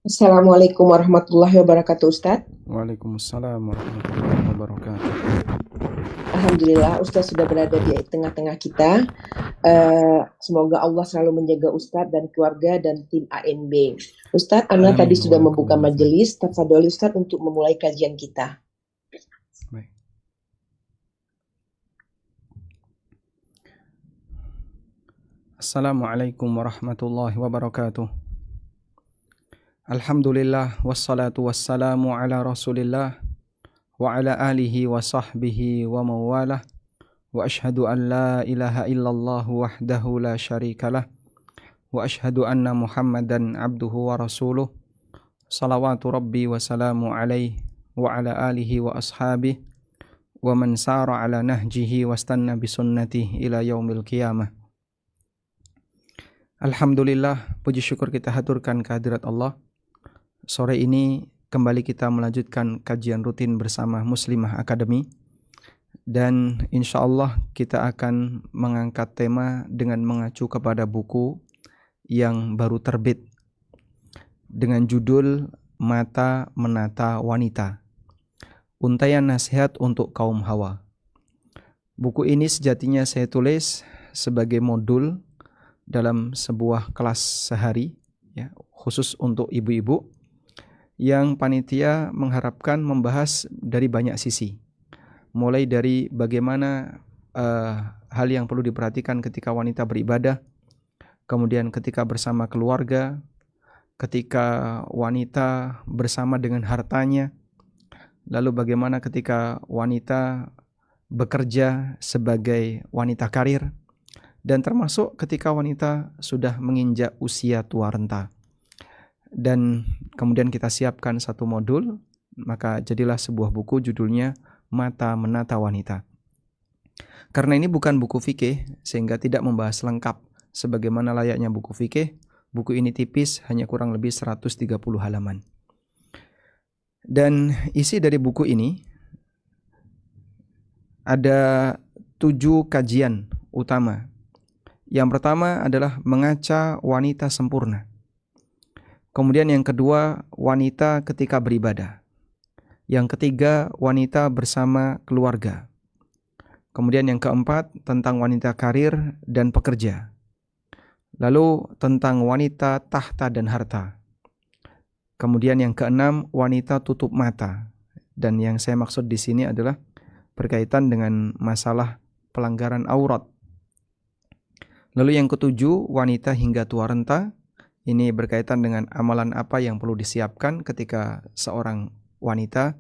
Assalamualaikum warahmatullahi wabarakatuh, Ustadz. Waalaikumsalam warahmatullahi wabarakatuh. Alhamdulillah, Ustadz sudah berada di tengah-tengah kita. Semoga Allah selalu menjaga Ustadz dan keluarga dan tim ANB. Ustadz, Ana tadi Amin sudah wa yakum membuka barakallah. majelis. Tafadhol Ustadz untuk memulai kajian kita. Baik. Assalamualaikum warahmatullahi wabarakatuh. Alhamdulillah wassalatu wassalamu ala Rasulillah wa ala alihi wa sahbihi wa mawalah wa ashhadu an la ilaha illallah wahdahu la syarikalah wa ashhadu anna Muhammadan abduhu wa rasuluh salawatu rabbi wa salamu alaihi wa ala alihi wa ashabihi wa man sara ala nahjihi wastanna bisunnatihi ila yaumil qiyamah. Alhamdulillah, puji syukur kita haturkan kehadirat Allah. Sore ini kembali kita melanjutkan kajian rutin bersama Muslimah Academy. Dan insya Allah kita akan mengangkat tema dengan mengacu kepada buku yang baru terbit dengan judul Mata Menata Wanita, Untaian Nasihat untuk Kaum Hawa. Buku ini sejatinya saya tulis sebagai modul dalam sebuah kelas sehari, ya, khusus untuk ibu-ibu yang panitia mengharapkan membahas dari banyak sisi. Mulai dari bagaimana hal yang perlu diperhatikan ketika wanita beribadah, kemudian ketika bersama keluarga, ketika wanita bersama dengan hartanya, lalu bagaimana ketika wanita bekerja sebagai wanita karir, dan termasuk ketika wanita sudah menginjak usia tua renta. Dan kemudian kita siapkan satu modul, maka jadilah sebuah buku judulnya Mata Menata Wanita. Karena ini bukan buku fikih, sehingga tidak membahas lengkap sebagaimana layaknya buku fikih. Buku ini tipis, hanya kurang lebih 130 halaman. Dan isi dari buku ini ada 7 kajian utama. Yang pertama adalah mengaca wanita sempurna. Kemudian yang kedua, wanita ketika beribadah. Yang ketiga, wanita bersama keluarga. Kemudian yang keempat, tentang wanita karir dan pekerja. Lalu tentang wanita tahta dan harta. Kemudian yang keenam, wanita tutup mata. Dan yang saya maksud di sini adalah berkaitan dengan masalah pelanggaran aurat. Lalu yang ketujuh, wanita hingga tua renta. Ini berkaitan dengan amalan apa yang perlu disiapkan ketika seorang wanita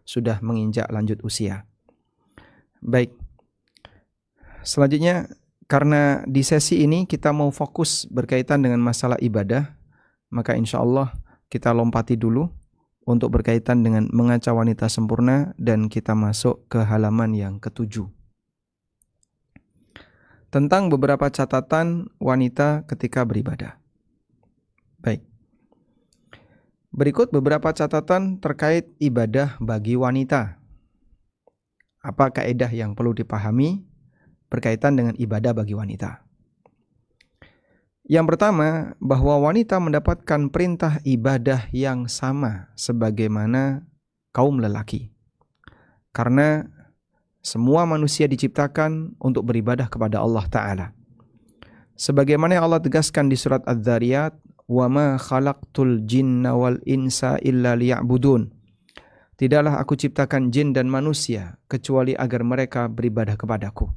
sudah menginjak lanjut usia. Baik, selanjutnya karena di sesi ini kita mau fokus berkaitan dengan masalah ibadah, maka insya Allah kita lompati dulu untuk berkaitan dengan mengaca wanita sempurna dan kita masuk ke halaman yang ketujuh. Tentang beberapa catatan wanita ketika beribadah. Baik. Berikut beberapa catatan terkait ibadah bagi wanita. Apa kaidah yang perlu dipahami berkaitan dengan ibadah bagi wanita? Yang pertama, bahwa wanita mendapatkan perintah ibadah yang sama sebagaimana kaum lelaki. Karena semua manusia diciptakan untuk beribadah kepada Allah Ta'ala. Sebagaimana Allah tegaskan di surat Adz-Dzariyat, وَمَا خَلَقْتُ الْجِنَّ وَالْإِنسَ إِلَّا لِيَعْبُدُونَ. Tidaklah aku ciptakan jin dan manusia kecuali agar mereka beribadah kepadaku.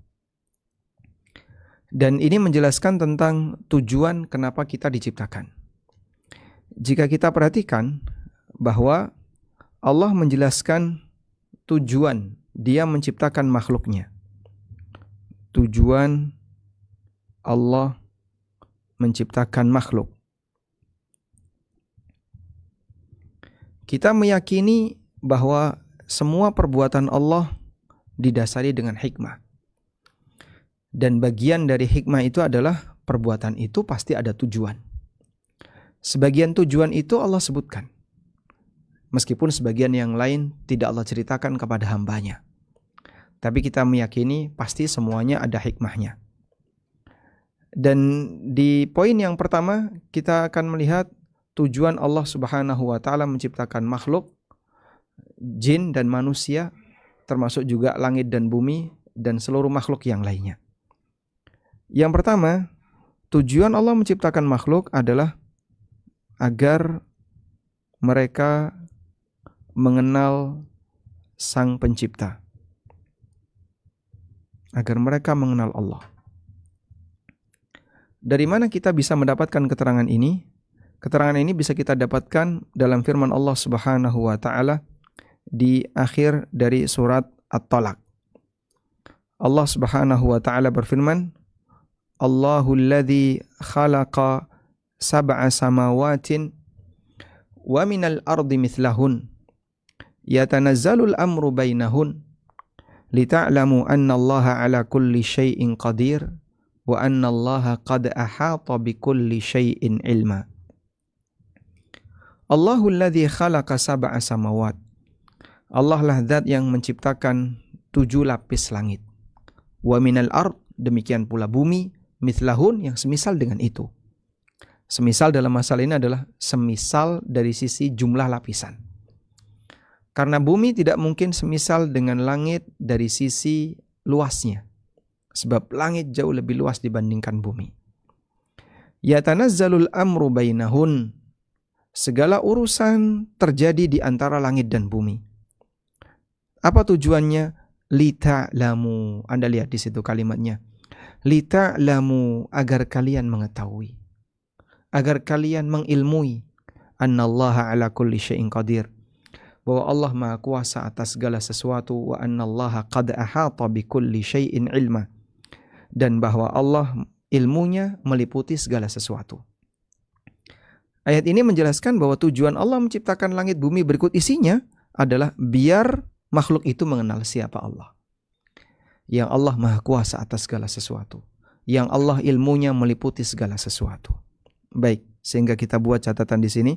Dan ini menjelaskan tentang tujuan kenapa kita diciptakan. Jika kita perhatikan bahwa Allah menjelaskan tujuan Dia menciptakan makhluknya. Tujuan Allah menciptakan makhluk. Kita meyakini bahwa semua perbuatan Allah didasari dengan hikmah. Dan bagian dari hikmah itu adalah perbuatan itu pasti ada tujuan. Sebagian tujuan itu Allah sebutkan. Meskipun sebagian yang lain tidak Allah ceritakan kepada hambanya. Tapi kita meyakini pasti semuanya ada hikmahnya. Dan di poin yang pertama kita akan melihat tujuan Allah Subhanahu wa taala menciptakan makhluk jin dan manusia, termasuk juga langit dan bumi dan seluruh makhluk yang lainnya. Yang pertama, tujuan Allah menciptakan makhluk adalah agar mereka mengenal Sang Pencipta. Agar mereka mengenal Allah. Dari mana kita bisa mendapatkan keterangan ini? Keterangan ini bisa kita dapatkan dalam firman Allah Subhanahu wa taala di akhir dari surat At-Talaq. Allah Subhanahu wa taala berfirman, Allahul ladzi khalaqa sab'a samawatin wa minal ardi mithlahun yatanazzalul amru bainahun lita'lamu anna Allaha ala kulli syai'in qadir wa anna Allaha qad ahata bi kulli syai'in ilma. Allahul ladzi khalaqa sab'a samawat. Allah lah zat yang menciptakan 7 lapis langit. Wa minal ard, demikian pula bumi, mithlahun yang semisal dengan itu. Semisal dalam masalah ini adalah semisal dari sisi jumlah lapisan. Karena bumi tidak mungkin semisal dengan langit dari sisi luasnya. Sebab langit jauh lebih luas dibandingkan bumi. Yatanazzalul amru bainahun. Segala urusan terjadi di antara langit dan bumi. Apa tujuannya? Lita'lamu. Anda lihat di situ kalimatnya. Lita'lamu, agar kalian mengetahui. Agar kalian mengilmui. Annallaha ala kulli syai'in qadir. Bahwa Allah Maha Kuasa atas segala sesuatu. Wa annallaha qad ahata bi kulli syai'in ilma. Dan bahwa Allah ilmunya meliputi segala sesuatu. Ayat ini menjelaskan bahwa tujuan Allah menciptakan langit bumi berikut isinya adalah biar makhluk itu mengenal siapa Allah. Yang Allah Maha Kuasa atas segala sesuatu. Yang Allah ilmunya meliputi segala sesuatu. Baik, sehingga kita buat catatan di sini.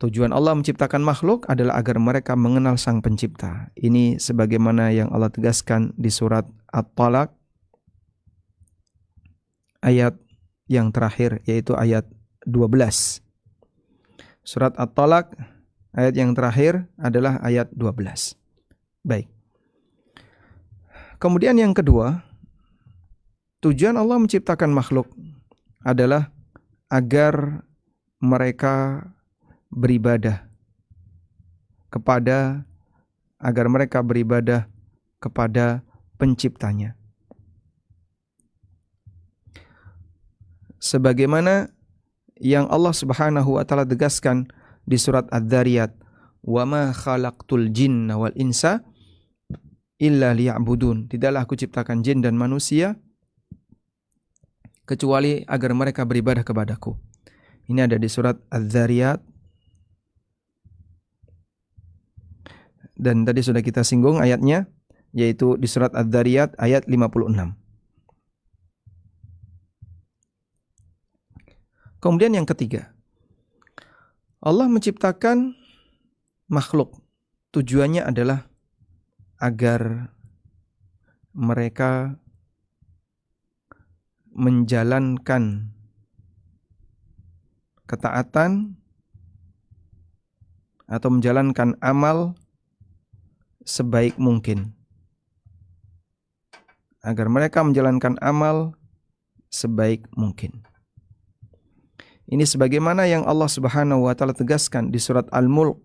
Tujuan Allah menciptakan makhluk adalah agar mereka mengenal Sang Pencipta. Ini sebagaimana yang Allah tegaskan di surat At-Talaq ayat yang terakhir, yaitu ayat 12. Surat At-Talaq ayat yang terakhir adalah ayat 12. Baik. Kemudian yang kedua, tujuan Allah menciptakan makhluk adalah agar mereka beribadah kepada penciptanya. Sebagaimana yang Allah Subhanahu wa taala tegaskan di surat Adz-Dzariyat, "Wa ma khalaqtul jinna wal insa illa liya'budun." Tidaklah aku ciptakan jin dan manusia kecuali agar mereka beribadah kepadaku. Ini ada di surat Adz-Dzariyat. Dan tadi sudah kita singgung ayatnya, yaitu di surat Adz-Dzariyat ayat 56. Kemudian yang ketiga, Allah menciptakan makhluk. Tujuannya adalah agar mereka menjalankan ketaatan atau menjalankan amal sebaik mungkin. Agar mereka menjalankan amal sebaik mungkin. Ini sebagaimana yang Allah Subhanahu wa taala tegaskan di surat Al-Mulk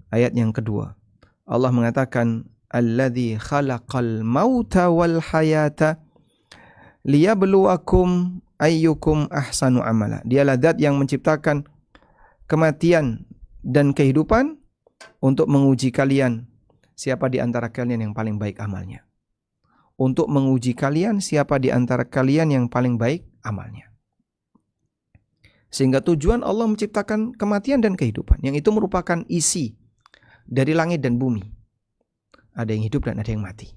ayat yang kedua. Allah mengatakan, "Alladzi khalaqal mauta wal hayata liyabluwakum ayyukum ahsanu amala." Dialah zat yang menciptakan kematian dan kehidupan untuk menguji kalian siapa di antara kalian yang paling baik amalnya. Untuk menguji kalian siapa di antara kalian yang paling baik amalnya. Sehingga tujuan Allah menciptakan kematian dan kehidupan, yang itu merupakan isi dari langit dan bumi. Ada yang hidup dan ada yang mati.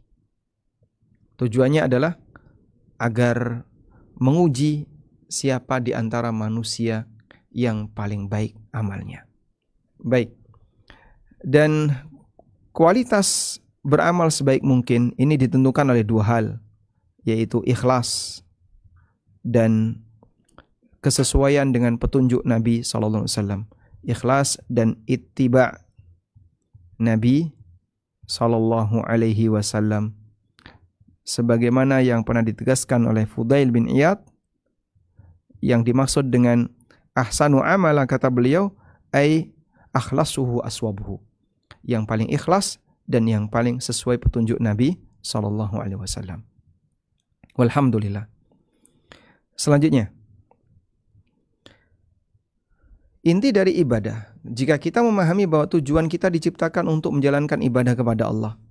Tujuannya adalah agar menguji siapa di antara manusia yang paling baik amalnya. Baik. Dan kualitas beramal sebaik mungkin ini ditentukan oleh dua hal, yaitu ikhlas dan kesesuaian dengan petunjuk Nabi SAW. Ikhlas dan ittiba' Nabi SAW. Sebagaimana yang pernah ditegaskan oleh Fudail bin Iyad, yang dimaksud dengan ahsanu amala, kata beliau, ay akhlasuhu aswabuhu, yang paling ikhlas dan yang paling sesuai petunjuk Nabi SAW. Walhamdulillah. Selanjutnya, inti dari ibadah, jika kita memahami bahwa tujuan kita diciptakan untuk menjalankan ibadah kepada Allah,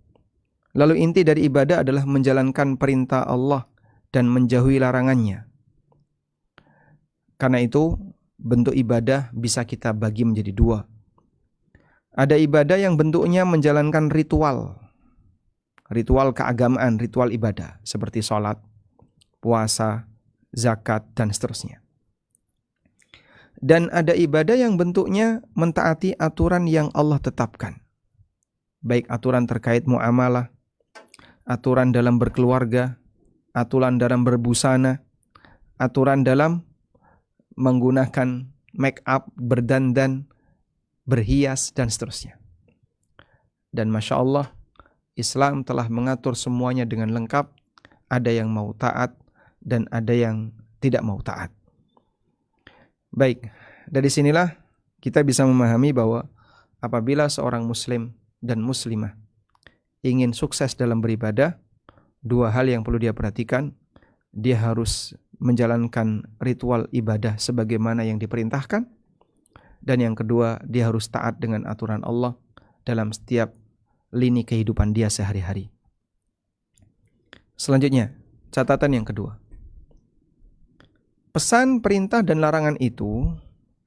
lalu inti dari ibadah adalah menjalankan perintah Allah dan menjauhi larangannya. Karena itu, bentuk ibadah bisa kita bagi menjadi dua. Ada ibadah yang bentuknya menjalankan ritual keagamaan, ritual ibadah, seperti sholat, puasa, zakat, dan seterusnya. Dan ada ibadah yang bentuknya mentaati aturan yang Allah tetapkan, baik aturan terkait muamalah, aturan dalam berkeluarga, aturan dalam berbusana, aturan dalam menggunakan make up, berdandan, berhias, dan seterusnya. Dan Masya Allah, Islam telah mengatur semuanya dengan lengkap. Ada yang mau taat dan ada yang tidak mau taat. Baik, dari sinilah kita bisa memahami bahwa apabila seorang muslim dan muslimah ingin sukses dalam beribadah, dua hal yang perlu dia perhatikan. Dia harus menjalankan ritual ibadah sebagaimana yang diperintahkan, dan yang kedua, dia harus taat dengan aturan Allah dalam setiap lini kehidupan dia sehari-hari. Selanjutnya, catatan yang kedua. Pesan, perintah, dan larangan itu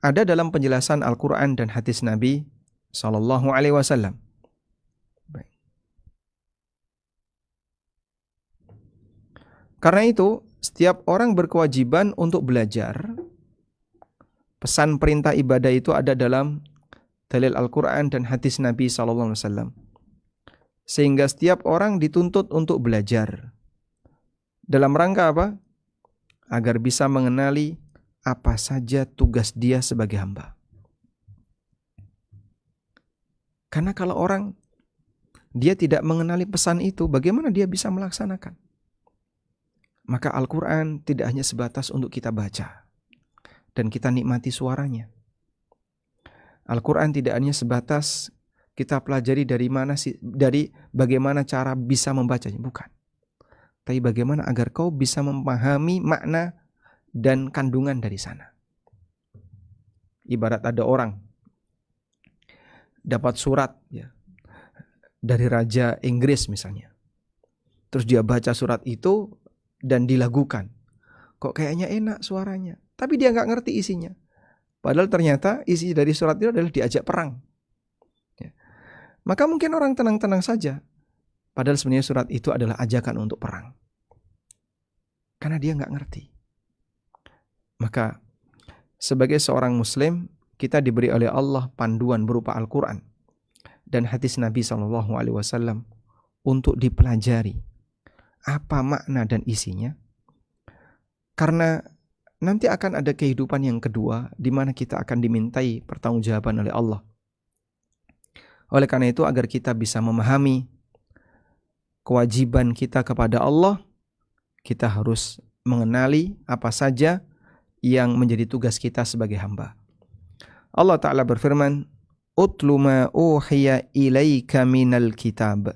ada dalam penjelasan Al-Quran dan hadis Nabi SAW. Karena itu, setiap orang berkewajiban untuk belajar. Pesan perintah ibadah itu ada dalam dalil Al-Quran dan hadis Nabi SAW. Sehingga setiap orang dituntut untuk belajar. Dalam rangka apa? Agar bisa mengenali apa saja tugas dia sebagai hamba. Karena kalau orang dia tidak mengenali pesan itu, bagaimana dia bisa melaksanakan? Maka Al-Quran tidak hanya sebatas untuk kita baca dan kita nikmati suaranya. Al-Quran tidak hanya sebatas kita pelajari dari bagaimana cara bisa membacanya, bukan. Tapi bagaimana agar kau bisa memahami makna dan kandungan dari sana. Ibarat ada orang dapat surat ya, dari Raja Inggris misalnya. Terus dia baca surat itu dan dilagukan. Kok kayaknya enak suaranya. Tapi dia nggak ngerti isinya. Padahal ternyata isi dari surat itu adalah diajak perang. Ya. Maka mungkin orang tenang-tenang saja. Padahal sebenarnya surat itu adalah ajakan untuk perang. Karena dia nggak ngerti. Maka sebagai seorang muslim, kita diberi oleh Allah panduan berupa Al-Quran dan hadis Nabi SAW untuk dipelajari. Apa makna dan isinya? Karena nanti akan ada kehidupan yang kedua di mana kita akan dimintai pertanggungjawaban oleh Allah. Oleh karena itu, agar kita bisa memahami kewajiban kita kepada Allah, kita harus mengenali apa saja yang menjadi tugas kita sebagai hamba. Allah Ta'ala berfirman, "Utlu ma uhiya ilaika minal kitab."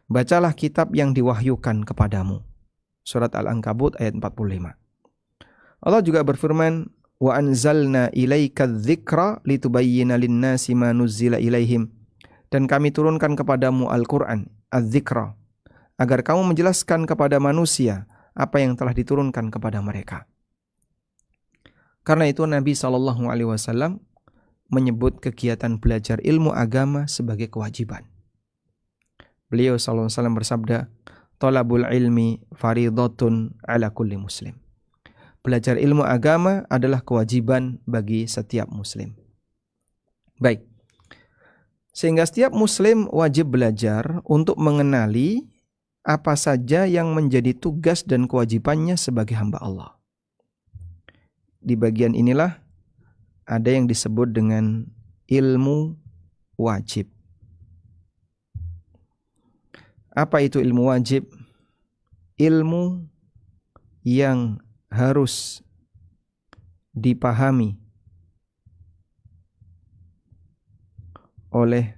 Bacalah kitab yang diwahyukan kepadamu. Surat Al-Ankabut ayat 45. Allah juga berfirman, "Wa anzalna ilaika dzikra litubayyana lin-nasi ma nuzzila ilaihim." Dan kami turunkan kepadamu Al-Qur'an, adz-dzikra, agar kamu menjelaskan kepada manusia apa yang telah diturunkan kepada mereka. Karena itu Nabi SAW menyebut kegiatan belajar ilmu agama sebagai kewajiban. Beliau SAW bersabda, "Thalabul ilmi faridatun ala kulli muslim." Belajar ilmu agama adalah kewajiban bagi setiap muslim. Baik. Sehingga setiap muslim wajib belajar untuk mengenali apa saja yang menjadi tugas dan kewajibannya sebagai hamba Allah. di bagian inilah ada yang disebut dengan ilmu wajib. Apa itu ilmu wajib? Ilmu yang harus dipahami oleh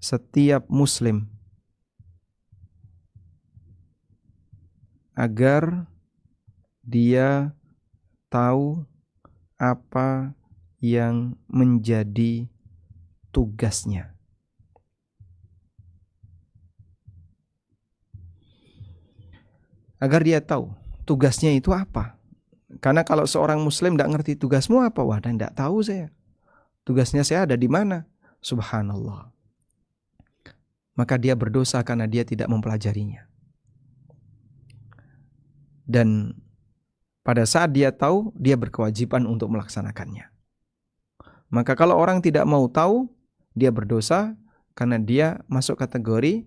setiap muslim agar dia tahu apa yang menjadi tugasnya. Agar dia tahu tugasnya itu apa. Karena kalau seorang muslim tidak ngerti tugasmu apa, wah, tidak tahu saya. Tugasnya saya ada di mana? Subhanallah. Maka dia berdosa karena dia tidak mempelajarinya. Dan pada saat dia tahu, dia berkewajiban untuk melaksanakannya. Maka kalau orang tidak mau tahu, dia berdosa karena dia masuk kategori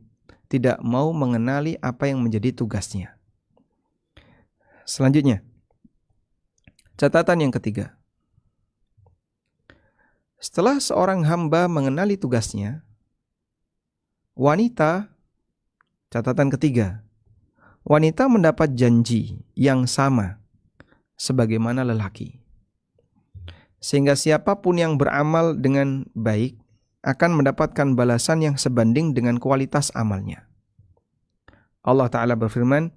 tidak mau mengenali apa yang menjadi tugasnya. Selanjutnya, catatan yang ketiga. Setelah seorang hamba mengenali tugasnya, wanita, catatan ketiga, wanita mendapat janji yang sama sebagaimana lelaki. Sehingga siapapun yang beramal dengan baik akan mendapatkan balasan yang sebanding dengan kualitas amalnya. Allah Ta'ala berfirman,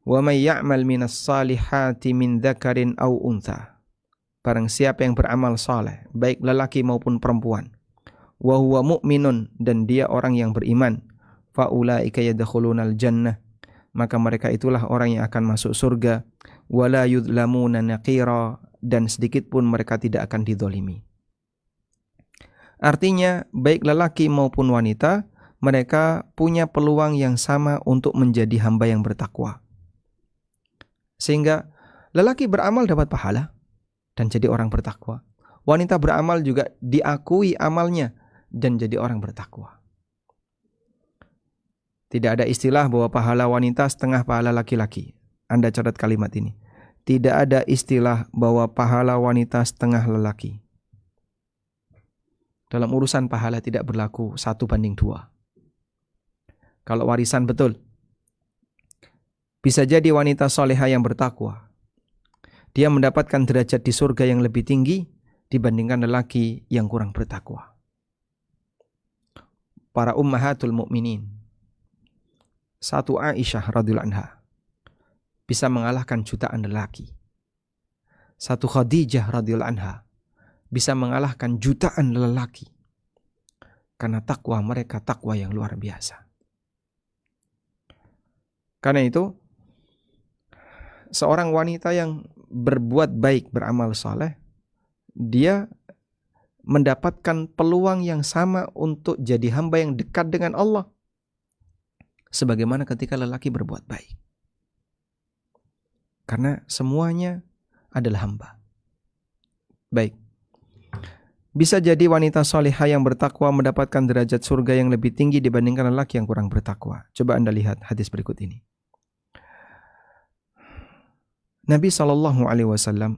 وَمَنْ يَعْمَلْ مِنَ الصَّالِحَاتِ مِنْ ذَكَرٍ أَوْ أُنْثَى. Barang siapa yang beramal saleh, baik lelaki maupun perempuan, wa huwa mu'minun, dan dia orang yang beriman, fa ulaika yadkhulunal jannah, maka mereka itulah orang yang akan masuk surga, wala yudlamuna naqira, dan sedikit pun mereka tidak akan dizalimi. Artinya baik lelaki maupun wanita, mereka punya peluang yang sama untuk menjadi hamba yang bertakwa. Sehingga lelaki beramal dapat pahala dan jadi orang bertakwa. Wanita beramal juga diakui amalnya dan jadi orang bertakwa. Tidak ada istilah bahwa pahala wanita setengah pahala laki-laki. Anda catat kalimat ini. Tidak ada istilah bahwa pahala wanita setengah lelaki. Dalam urusan pahala tidak berlaku 1:2. Kalau warisan betul. Bisa jadi wanita soleha yang bertakwa, dia mendapatkan derajat di surga yang lebih tinggi dibandingkan lelaki yang kurang bertakwa. Para ummahatul mukminin, satu Aisyah radhiyallahu anha bisa mengalahkan jutaan lelaki. Satu Khadijah radhiyallahu anha bisa mengalahkan jutaan lelaki. Karena takwa mereka takwa yang luar biasa. Karena itu, seorang wanita yang berbuat baik, beramal saleh, dia mendapatkan peluang yang sama untuk jadi hamba yang dekat dengan Allah. Sebagaimana ketika lelaki berbuat baik. Karena semuanya adalah hamba. Baik. Bisa jadi wanita salihah yang bertakwa mendapatkan derajat surga yang lebih tinggi dibandingkan lelaki yang kurang bertakwa. Coba Anda lihat hadis berikut ini. Nabi SAW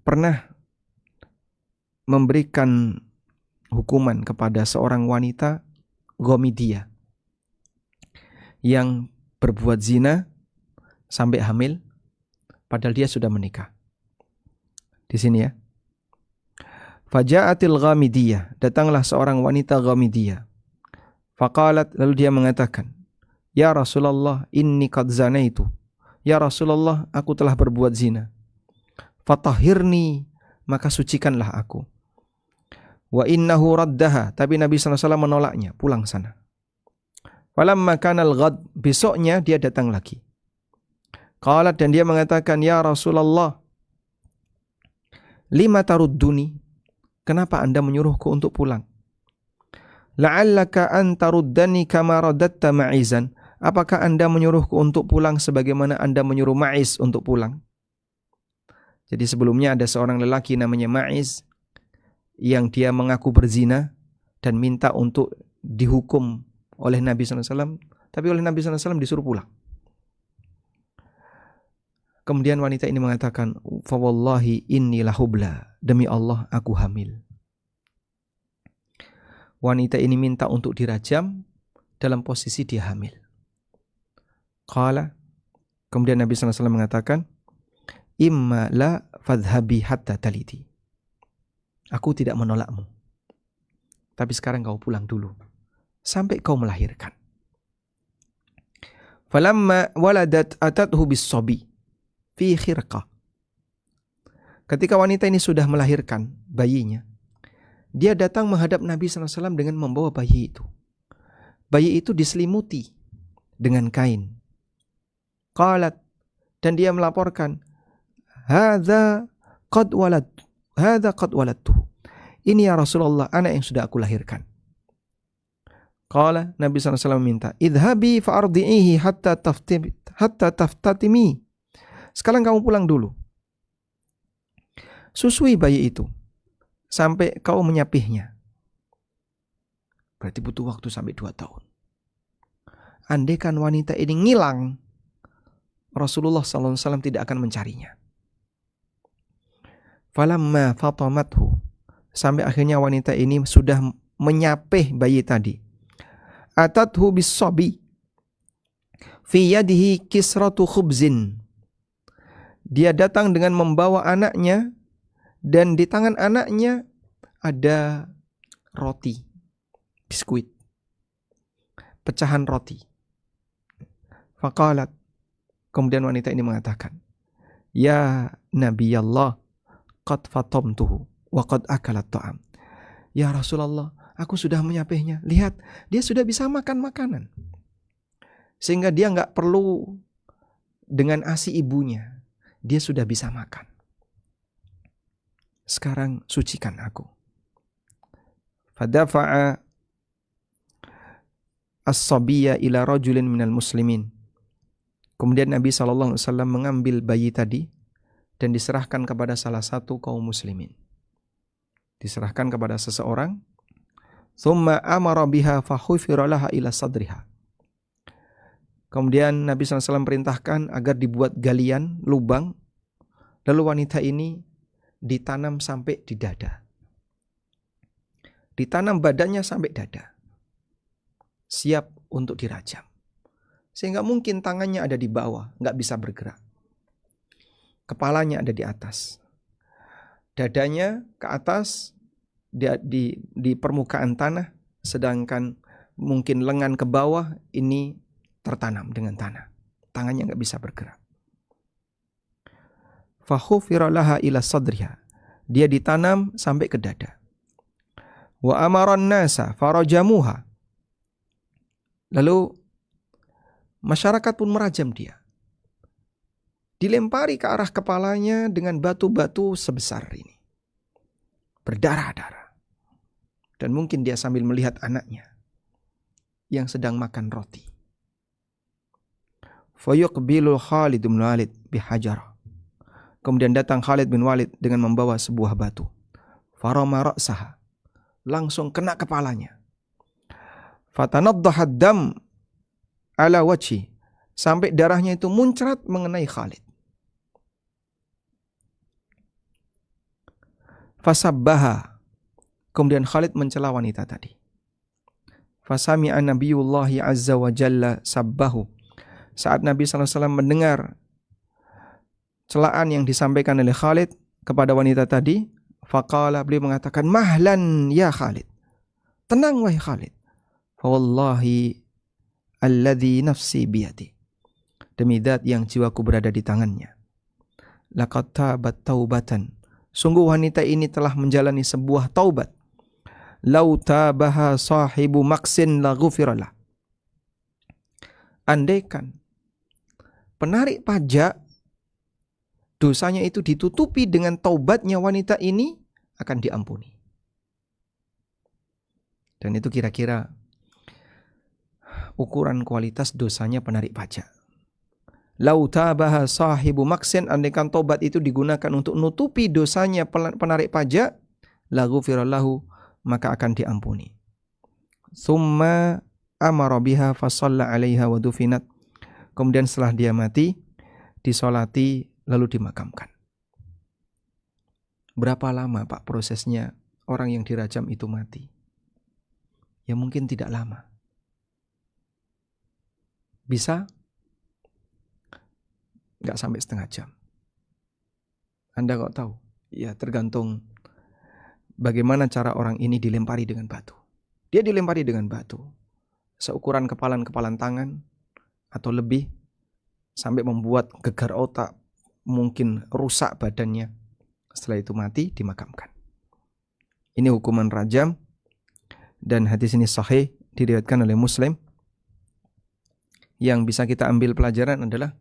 pernah memberikan hukuman kepada seorang wanita Ghamidiyah yang berbuat zina sampai hamil padahal dia sudah menikah. Di sini ya. Faja'atil Ghamidiyah, datanglah seorang wanita Ghamidiyah. Faqalat, lalu dia mengatakan, Ya Rasulullah, inni qad zanaitu. Ya Rasulullah, aku telah berbuat zina. Fatahhirni, maka sucikanlah aku. Wa innahu raddaha, tapi Nabi SAW menolaknya, pulang sana. Falamma kanal ghad, besoknya dia datang lagi. Qalat, dan dia mengatakan, Ya Rasulullah, lima tarudduni, kenapa Anda menyuruhku untuk pulang? La'allaka an taruddani kama radatta Ma'izan. Apakah Anda menyuruhku untuk pulang sebagaimana Anda menyuruh Ma'iz untuk pulang? Jadi sebelumnya ada seorang lelaki namanya Ma'iz yang dia mengaku berzina dan minta untuk dihukum oleh Nabi SAW, tapi oleh Nabi SAW disuruh pulang. Kemudian wanita ini mengatakan, fa wallahi inni lahubla, demi Allah aku hamil. Wanita ini minta untuk dirajam dalam posisi dia hamil. Qala, kemudian Nabi SAW mengatakan, imma la fadhhabi hatta taliti. Aku tidak menolakmu, tapi sekarang kau pulang dulu sampai kau melahirkan. Falamma waladat atathu bis-sabi fi khirqah. Ketika wanita ini sudah melahirkan bayinya, dia datang menghadap Nabi SAW dengan membawa bayi itu. Bayi itu diselimuti dengan kain. Qalat, dan dia melaporkan, hadza qad waladtuhu. Ini ya Rasulullah, anak yang sudah aku lahirkan. Qala, Nabi SAW minta, idhabi fa'ardi'ihi hatta taftatimi. Sekarang kamu pulang dulu. Susui bayi itu sampai kau menyapihnya. Berarti butuh waktu sampai 2 tahun. Andaikan wanita ini ngilang, Rasulullah SAW tidak akan mencarinya. Falamma fatamathu, sampai akhirnya wanita ini sudah menyapih bayi tadi. Atathu bis-sabi fi yadihi kisratu khubzin. Dia datang dengan membawa anaknya, dan di tangan anaknya ada roti, biskuit, pecahan roti. Faqalat, kemudian wanita ini mengatakan, ya Nabi Allah, qad fatamtuhu wa qad akalat ta'am. Ya Rasulullah, aku sudah menyapihnya. Lihat, dia sudah bisa makan makanan. Sehingga dia enggak perlu dengan ASI ibunya. Dia sudah bisa makan. Sekarang sucikan aku. Fadafa'a as-sabiyya ila rajulin minal muslimin. Kemudian Nabi SAW mengambil bayi tadi dan diserahkan kepada salah satu kaum muslimin. Diserahkan kepada seseorang. Thumma amara biha fahufira laha ila sadriha. Kemudian Nabi SAW perintahkan agar dibuat galian, lubang. Lalu wanita ini ditanam sampai di dada. Ditanam badannya sampai dada. Siap untuk dirajam. Sehingga mungkin tangannya ada di bawah, nggak bisa bergerak. Kepalanya ada di atas. Dadanya ke atas, di permukaan tanah, sedangkan mungkin lengan ke bawah ini tertanam dengan tanah. Tangannya nggak bisa bergerak. Fahufira laha ila sadriha. Dia ditanam sampai ke dada. Wa amaran nasa farajamuha. Lalu masyarakat pun merajam dia. Dilempari ke arah kepalanya dengan batu-batu sebesar ini. Berdarah-darah. Dan mungkin dia sambil melihat anaknya yang sedang makan roti. Fayuqbilu Khalid bin Walid bihajarah. Kemudian datang Khalid bin Walid dengan membawa sebuah batu. Farama ra'saha. Langsung kena kepalanya. Fatanaddaha dam ala wajhi. Sampai darahnya itu muncrat mengenai Khalid. Fasabbaha. Kemudian Khalid mencela wanita tadi. Fasami'a Nabiyullahi Azza wa Jalla sabbahu. Saat Nabi SAW mendengar celaan yang disampaikan oleh Khalid kepada wanita tadi, faqala, beliau mengatakan, mahlan ya Khalid. Tenang wahai Khalid. Fa wallahi alladhi nafsi biyadi. Demi zat yang jiwaku berada di tangannya. Laqad tabat taubatan. Sungguh wanita ini telah menjalani sebuah taubat. Lau tabaha sahibu maksin la ghufiralah. Andaikan penarik pajak dosanya itu ditutupi dengan taubatnya wanita ini, akan diampuni. Dan itu kira-kira ukuran kualitas dosanya penarik pajak. Lau tabaha sahibu maksin, andaikan taubat itu digunakan untuk nutupi dosanya penarik pajak, la ghufirallahu, maka akan diampuni. Tsumma amara biha fa shalla 'alaiha wa dufinat. Kemudian setelah dia mati, disolati lalu dimakamkan. Berapa lama Pak prosesnya orang yang dirajam itu mati? Ya mungkin tidak lama. Bisa nggak sampai setengah jam. Anda kok tahu? Ya tergantung bagaimana cara orang ini dilempari dengan batu. Dia dilempari dengan batu seukuran kepalan tangan atau lebih, sampai membuat gegar otak, mungkin rusak badannya. Setelah itu mati, dimakamkan. Ini hukuman rajam, dan hadis ini sahih, diriwayatkan oleh Muslim. Yang bisa kita ambil pelajaran adalah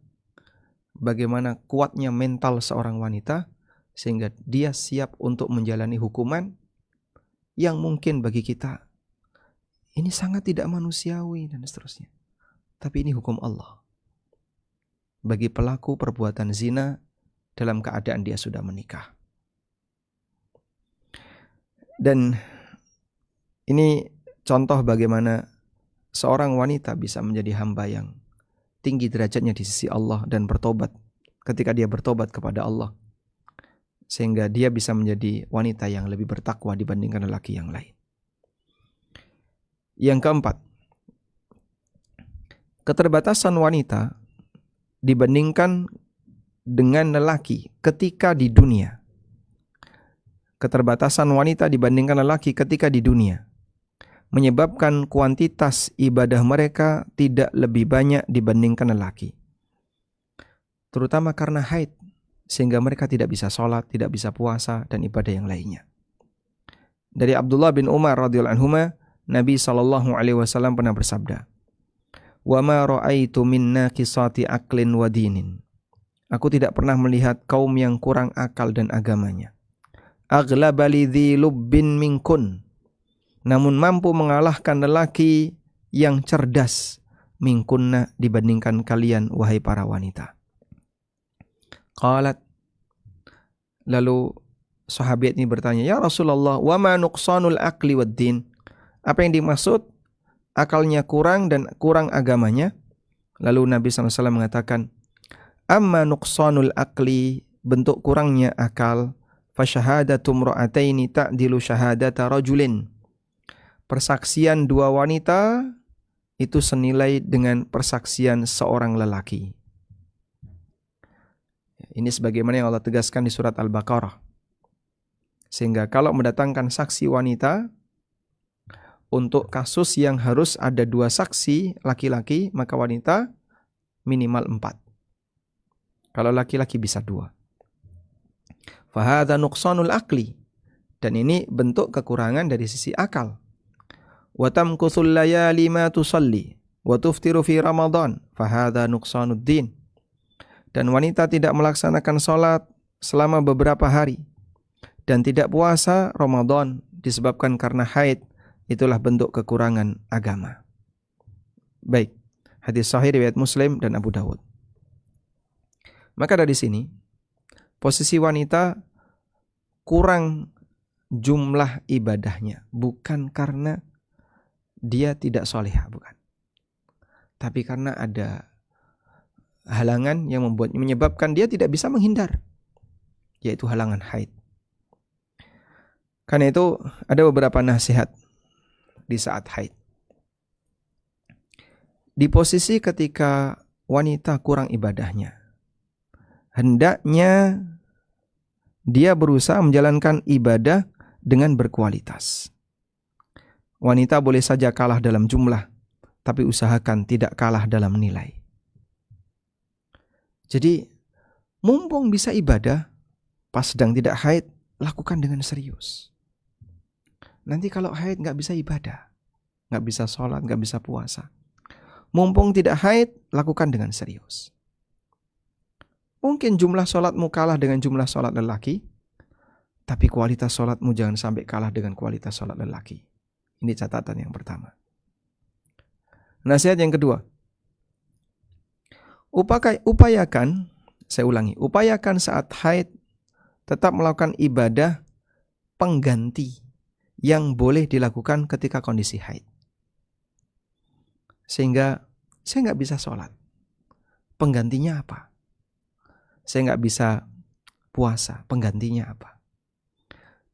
bagaimana kuatnya mental seorang wanita sehingga dia siap untuk menjalani hukuman yang mungkin bagi kita ini sangat tidak manusiawi dan seterusnya. Tapi ini hukum Allah bagi pelaku perbuatan zina dalam keadaan dia sudah menikah. Dan ini contoh bagaimana seorang wanita bisa menjadi hamba yang tinggi derajatnya di sisi Allah dan bertobat ketika dia bertobat kepada Allah, sehingga dia bisa menjadi wanita yang lebih bertakwa dibandingkan lelaki yang lain. Yang keempat, keterbatasan wanita dibandingkan dengan lelaki ketika di dunia. Keterbatasan wanita dibandingkan lelaki ketika di dunia menyebabkan kuantitas ibadah mereka tidak lebih banyak dibandingkan lelaki. Terutama karena haid, sehingga mereka tidak bisa sholat, tidak bisa puasa, dan ibadah yang lainnya. Dari Abdullah bin Umar radhiyallahu anhuma, Nabi SAW pernah bersabda, "Wa ma ra'aitu min naqisati aqlin wa dinin." Aku tidak pernah melihat kaum yang kurang akal dan agamanya. Aghlaba lidhi lubbin minkun. Namun mampu mengalahkan lelaki yang cerdas minkunna dibandingkan kalian wahai para wanita. Qalat, lalu sahabat ini bertanya, "Ya Rasulullah, wa ma nuqsanul aqli wad din?" Apa yang dimaksud akalnya kurang dan kurang agamanya? Lalu Nabi SAW mengatakan, "Amma nuqsanul aqli," bentuk kurangnya akal, fa syahadatu imra'ataini ta'dilu syahadata rajulin. Persaksian dua wanita itu senilai dengan persaksian seorang lelaki. Ini sebagaimana yang Allah tegaskan di surat Al-Baqarah. Sehingga kalau mendatangkan saksi wanita untuk kasus yang harus ada 2 saksi laki-laki, maka wanita minimal 4. Kalau laki-laki bisa 2. Fahadha nuqsanul aqli. Dan ini bentuk kekurangan dari sisi akal. Wa tamkuthul layali ma tusalli wa tuftiru fi Ramadan. Fahadha nuqsanud din. Dan wanita tidak melaksanakan sholat selama beberapa hari dan tidak puasa Ramadan disebabkan karena haid. Itulah bentuk kekurangan agama. Baik, hadis sahih riwayat Muslim dan Abu Dawud. Maka dari sini posisi wanita kurang jumlah ibadahnya bukan karena dia tidak solehah, bukan. Tapi karena ada halangan yang menyebabkan dia tidak bisa menghindar, yaitu halangan haid. Karena itu ada beberapa nasihat di saat haid. Di posisi ketika wanita kurang ibadahnya, hendaknya dia berusaha menjalankan ibadah dengan berkualitas. Wanita boleh saja kalah dalam jumlah, tapi usahakan tidak kalah dalam nilai. Jadi, mumpung bisa ibadah, pas sedang tidak haid, lakukan dengan serius. Nanti kalau haid gak bisa ibadah, gak bisa sholat, gak bisa puasa. Mumpung tidak haid, lakukan dengan serius. Mungkin jumlah sholatmu kalah dengan jumlah sholat lelaki, tapi kualitas sholatmu jangan sampai kalah dengan kualitas sholat lelaki. Ini catatan yang pertama. Nasihat yang kedua, upayakan saat haid tetap melakukan ibadah pengganti yang boleh dilakukan ketika kondisi haid. Sehingga saya nggak bisa sholat. Penggantinya apa? saya nggak bisa puasa, penggantinya apa?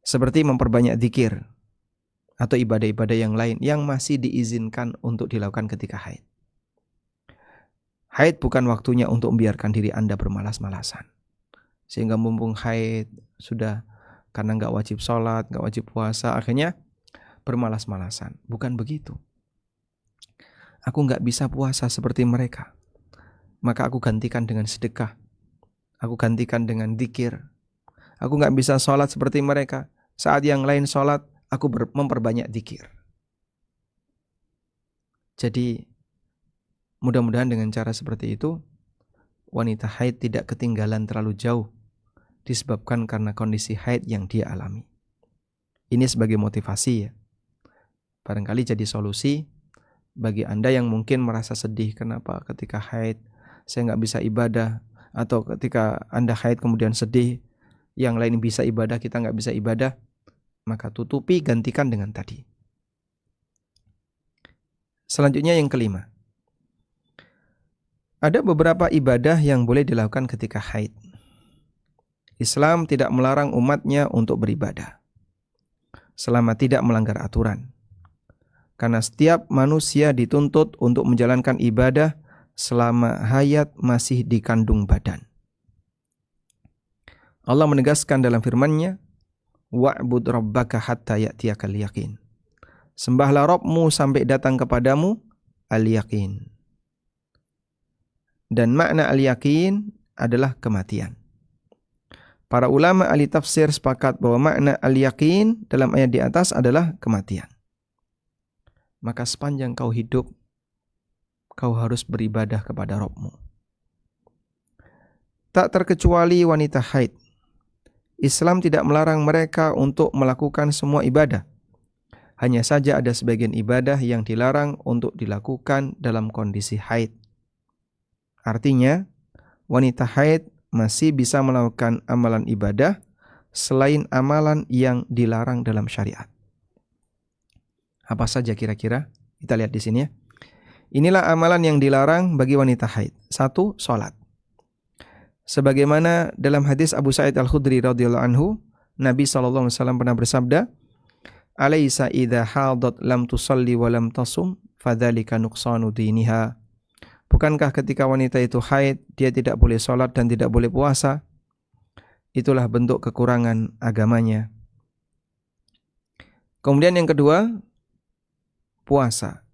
Seperti memperbanyak zikir atau ibadah-ibadah yang lain yang masih diizinkan untuk dilakukan ketika haid. Haid bukan waktunya untuk membiarkan diri Anda bermalas-malasan. Sehingga mumpung haid sudah, karena nggak wajib sholat, nggak wajib puasa, akhirnya bermalas-malasan. Bukan begitu. Aku nggak bisa puasa seperti mereka, maka aku gantikan dengan sedekah. Aku gantikan dengan zikir. Aku nggak bisa sholat seperti mereka. Saat yang lain sholat, aku memperbanyak zikir. Jadi mudah-mudahan dengan cara seperti itu, wanita haid tidak ketinggalan terlalu jauh disebabkan karena kondisi haid yang dia alami. Ini sebagai motivasi ya. Barangkali jadi solusi bagi Anda yang mungkin merasa sedih kenapa ketika haid saya nggak bisa ibadah, atau ketika Anda haid kemudian sedih, yang lain bisa ibadah, kita nggak bisa ibadah, maka tutupi, gantikan dengan tadi. Selanjutnya yang kelima. Ada beberapa ibadah yang boleh dilakukan ketika haid. Islam tidak melarang umatnya untuk beribadah selama tidak melanggar aturan. Karena setiap manusia dituntut untuk menjalankan ibadah selama hayat masih dikandung badan. Allah menegaskan dalam firman-Nya, wa'bud rabbaka hatta ya'tiyakal yaqin. Sembahlah Rabbmu sampai datang kepadamu al-yaqin. Dan makna al-yaqin adalah kematian. Para ulama ahli tafsir sepakat bahwa makna al-yaqin dalam ayat di atas adalah kematian. Maka sepanjang kau hidup, kau harus beribadah kepada Rabbmu. Tak terkecuali wanita haid. Islam tidak melarang mereka untuk melakukan semua ibadah. Hanya saja ada sebagian ibadah yang dilarang untuk dilakukan dalam kondisi haid. Artinya, wanita haid masih bisa melakukan amalan ibadah selain amalan yang dilarang dalam syariat. Apa saja kira-kira? Kita lihat di sini ya. Inilah amalan yang dilarang bagi wanita haid. 1. Sholat. Sebagaimana dalam hadis Abu Sa'id Al-Khudri radhiyallahu anhu, Nabi SAW pernah bersabda, Alaysa idha hadat lam tusalli wa lam tasum, fadhalika nuqsanu diniha. Bukankah ketika wanita itu haid, dia tidak boleh sholat dan tidak boleh puasa? Itulah bentuk kekurangan agamanya. Kemudian yang kedua, puasa.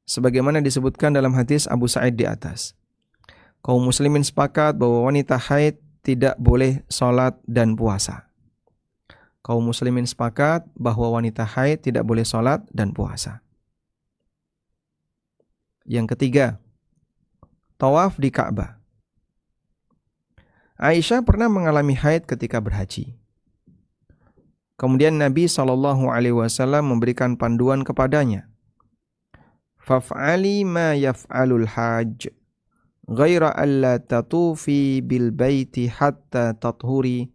Sebagaimana disebutkan dalam hadis Abu Sa'id di atas. Kaum muslimin sepakat bahwa wanita haid tidak boleh sholat dan puasa. Kaum muslimin sepakat bahwa wanita haid tidak boleh sholat dan puasa. Yang ketiga, tawaf di Ka'bah. Aisyah pernah mengalami haid ketika berhaji. Kemudian Nabi SAW memberikan panduan kepadanya. Faf'ali ma yaf'alul hajj, ghaira alla tatufi bil baiti hatta tathuri.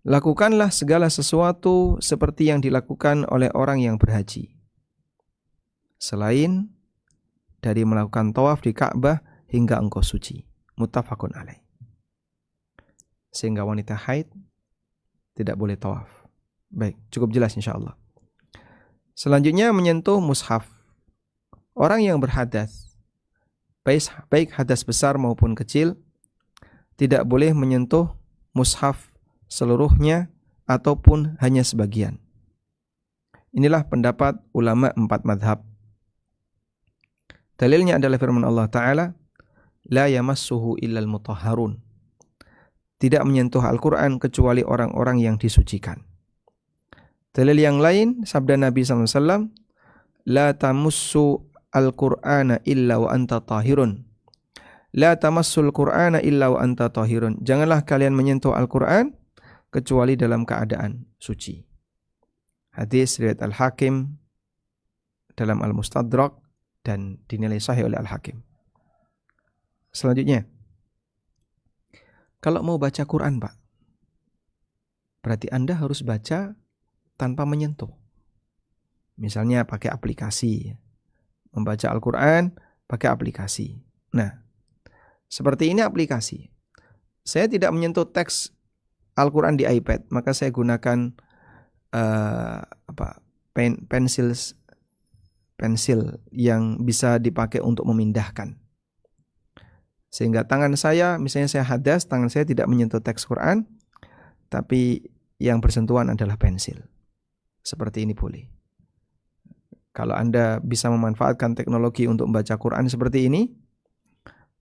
Lakukanlah segala sesuatu seperti yang dilakukan oleh orang yang berhaji, selain dari melakukan tawaf di Ka'bah hingga engkau suci. Muttafaqun alaih. Sehingga wanita haid tidak boleh tawaf. Baik, cukup jelas insyaAllah. Selanjutnya menyentuh mushaf. Orang yang berhadas, baik hadas besar maupun kecil, tidak boleh menyentuh mushaf seluruhnya ataupun hanya sebagian. Inilah pendapat ulama 4 madhab. Dalilnya adalah firman Allah Ta'ala, La yamassuhu illal mutahharun. Tidak menyentuh Al-Quran kecuali orang-orang yang disucikan. Dalil yang lain, sabda Nabi SAW, La tamussu al-Qur'ana illa wa anta tahirun. La tamassul Qur'ana illa wa anta tahirun. Janganlah kalian menyentuh Al-Quran kecuali dalam keadaan suci. Hadis riwayat Al-Hakim dalam Al-Mustadrak dan dinilai sahih oleh Al-Hakim. Selanjutnya, kalau mau baca Quran, Pak, berarti Anda harus baca tanpa menyentuh. Misalnya pakai aplikasi. Membaca Al-Quran pakai aplikasi. Nah, Seperti ini aplikasi. Saya tidak menyentuh teks Al-Quran di iPad, maka saya gunakan pensil yang bisa dipakai untuk memindahkan. Sehingga tangan saya, misalnya saya hadas, tangan saya tidak menyentuh teks Quran, tapi yang bersentuhan adalah pensil. Seperti ini boleh. Kalau Anda bisa memanfaatkan teknologi untuk membaca Quran seperti ini,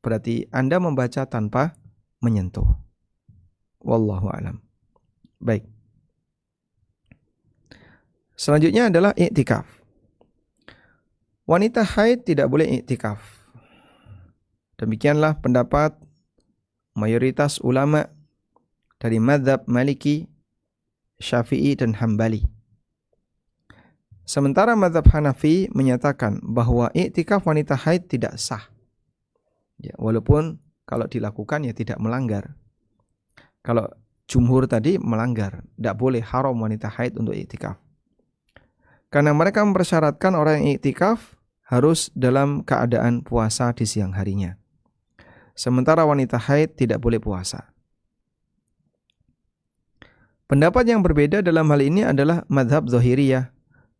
berarti Anda membaca tanpa menyentuh. Wallahu a'lam. Baik. Selanjutnya adalah i'tikaf. Wanita haid tidak boleh i'tikaf. Demikianlah pendapat mayoritas ulama dari mazhab Maliki, Syafi'i dan Hambali. Sementara mazhab Hanafi menyatakan bahwa i'tikaf wanita haid tidak sah. Ya, walaupun kalau dilakukan ya tidak melanggar. Kalau jumhur tadi melanggar, tidak boleh, haram wanita haid untuk i'tikaf. Karena mereka mempersyaratkan orang yang i'tikaf harus dalam keadaan puasa di siang harinya. Sementara wanita haid tidak boleh puasa. Pendapat yang berbeda dalam hal ini adalah mazhab Zahiriyah.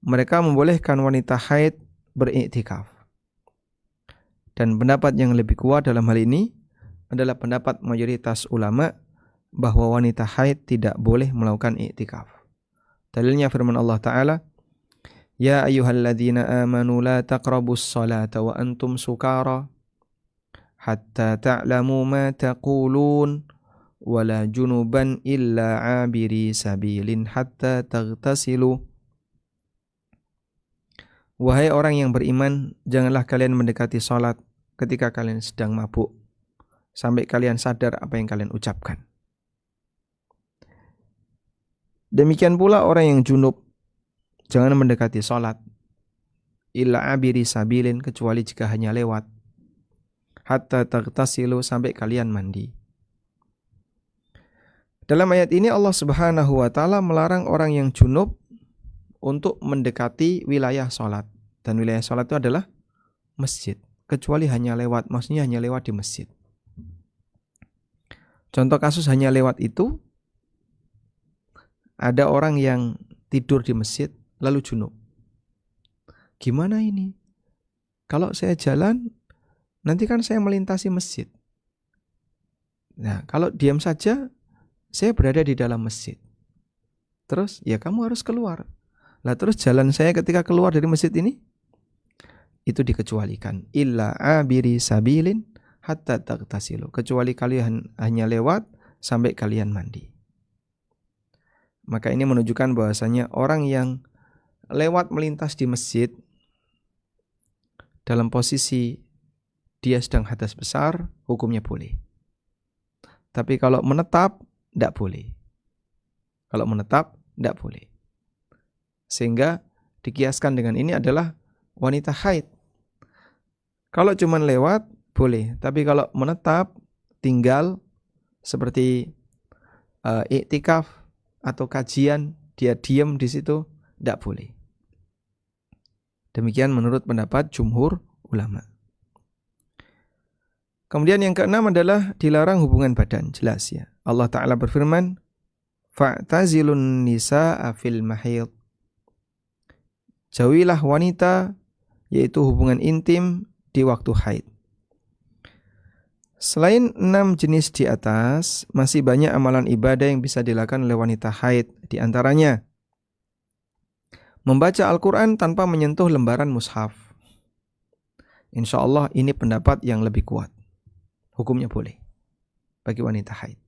Mereka membolehkan wanita haid beriktikaf. Dan pendapat yang lebih kuat dalam hal ini adalah pendapat mayoritas ulama bahwa wanita haid tidak boleh melakukan iktikaf. Dalilnya firman Allah Ta'ala, Ya ayyuhalladzina amanu la taqrabus salata wa antum sukara hatta ta'lamu ma taqulun wala junuban illa abiri sabilin hatta taghtasilu. Wahai orang yang beriman, janganlah kalian mendekati salat ketika kalian sedang mabuk sampai kalian sadar apa yang kalian ucapkan. Demikian pula orang yang junub, jangan mendekati salat illa abiri sabilin, kecuali jika hanya lewat, hatta taghtasilu, sampai kalian mandi. Dalam ayat ini Allah Subhanahu wa taala melarang orang yang junub untuk mendekati wilayah salat, dan wilayah salat itu adalah masjid, kecuali hanya lewat, maksudnya hanya lewat di masjid. Contoh kasus hanya lewat itu, ada orang yang tidur di masjid lalu junub. Gimana ini? Kalau saya jalan, nanti kan saya melintasi masjid. Nah, kalau diam saja, saya berada di dalam masjid. Terus, ya kamu harus keluar. Lah terus jalan saya ketika keluar dari masjid ini, itu dikecualikan. Illa abiri sabilin hatta taghtasilu. Kecuali kalian hanya lewat sampai kalian mandi. Maka ini menunjukkan bahwasanya orang yang lewat melintas di masjid dalam posisi dia sedang hadas besar, hukumnya boleh. Tapi kalau menetap, tidak boleh. Kalau menetap, tidak boleh. Sehingga dikiaskan dengan ini adalah wanita haid. Kalau cuma lewat, boleh. Tapi kalau menetap, tinggal seperti iktikaf atau kajian, dia diam di situ, tidak boleh. Demikian menurut pendapat jumhur ulama. Kemudian yang keenam adalah dilarang hubungan badan, jelas ya. Allah Ta'ala berfirman, fa'tazilun nisa'a fil mahid. Jauhilah wanita, yaitu hubungan intim di waktu haid. Selain 6 jenis di atas, masih banyak amalan ibadah yang bisa dilakukan oleh wanita haid. Di antaranya, membaca Al-Quran tanpa menyentuh lembaran mushaf. Insya Allah ini pendapat yang lebih kuat. Hukumnya boleh bagi wanita haid.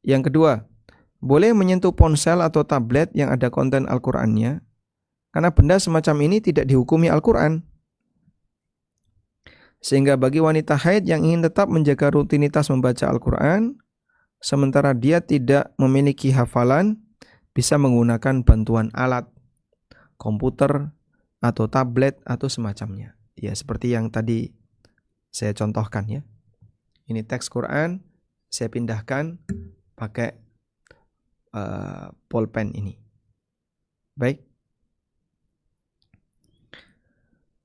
Yang kedua, boleh menyentuh ponsel atau tablet yang ada konten Al-Qurannya, karena benda semacam ini tidak dihukumi Al-Quran. Sehingga bagi wanita haid yang ingin tetap menjaga rutinitas membaca Al-Quran, sementara dia tidak memiliki hafalan, bisa menggunakan bantuan alat, komputer, atau tablet, atau semacamnya. Ya, seperti yang tadi saya contohkan ya. Ini teks Quran, saya pindahkan pakai pulpen ini. Baik.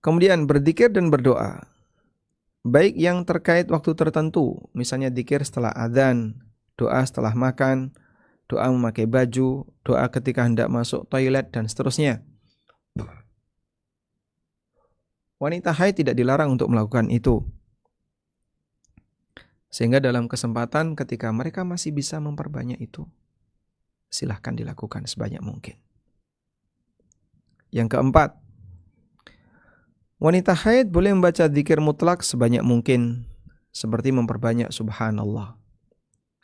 Kemudian berzikir dan berdoa. baik yang terkait waktu tertentu, misalnya dzikir setelah adzan, doa setelah makan, doa memakai baju, doa ketika hendak masuk toilet, dan seterusnya. Wanita haid tidak dilarang untuk melakukan itu. Sehingga dalam kesempatan ketika mereka masih bisa memperbanyak itu, silahkan dilakukan sebanyak mungkin. Yang keempat, wanita haid boleh membaca dzikir mutlak sebanyak mungkin, seperti memperbanyak subhanallah,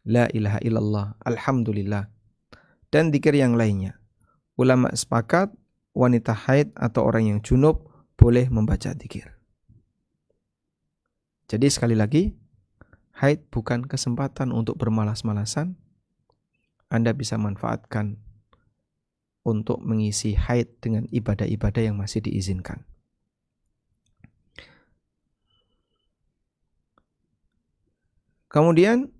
la ilaha illallah, alhamdulillah, dan dzikir yang lainnya. Ulama sepakat wanita haid atau orang yang junub boleh membaca dzikir. Jadi sekali lagi, haid bukan kesempatan untuk bermalas-malasan. Anda bisa manfaatkan untuk mengisi haid dengan ibadah-ibadah yang masih diizinkan. Kemudian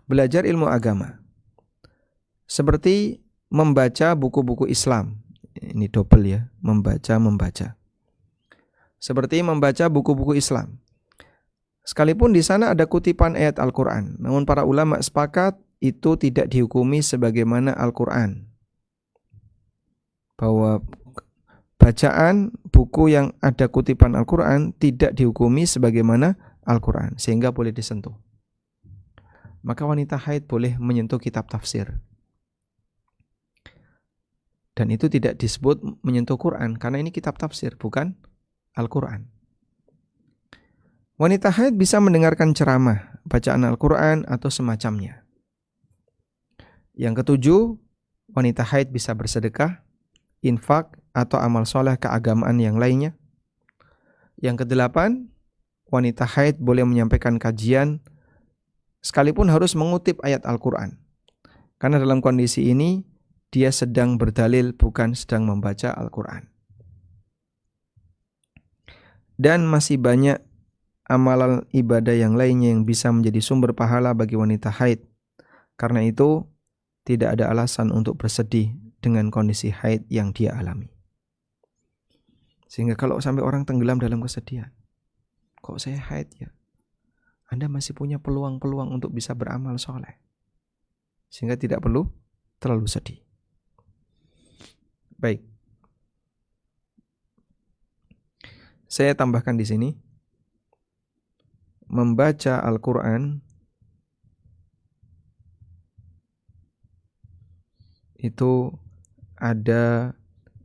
belajar ilmu agama, seperti membaca buku-buku Islam. Ini double ya, membaca. Seperti membaca buku-buku Islam. Sekalipun di sana ada kutipan ayat Al-Quran, namun para ulama sepakat itu tidak dihukumi sebagaimana Al-Quran. Bahwa bacaan buku yang ada kutipan Al-Quran tidak dihukumi sebagaimana Al-Quran, sehingga boleh disentuh. Maka wanita haid boleh menyentuh kitab tafsir. Dan itu tidak disebut menyentuh Quran, karena ini kitab tafsir, bukan Al-Quran. Wanita haid bisa mendengarkan ceramah, bacaan Al-Quran atau semacamnya. Yang ketujuh, wanita haid bisa bersedekah, infak, atau amal soleh keagamaan yang lainnya. Yang kedelapan, wanita haid boleh menyampaikan kajian, sekalipun harus mengutip ayat Al-Quran. Karena dalam kondisi ini, dia sedang berdalil, bukan sedang membaca Al-Quran. Dan masih banyak amalan ibadah yang lainnya yang bisa menjadi sumber pahala bagi wanita haid. Karena itu, tidak ada alasan untuk bersedih dengan kondisi haid yang dia alami. Sehingga kalau sampai orang tenggelam dalam kesedihan, kok saya haid ya? Anda masih punya peluang-peluang untuk bisa beramal soleh. Sehingga tidak perlu terlalu sedih. Baik. Saya tambahkan di sini, membaca Al-Quran itu ada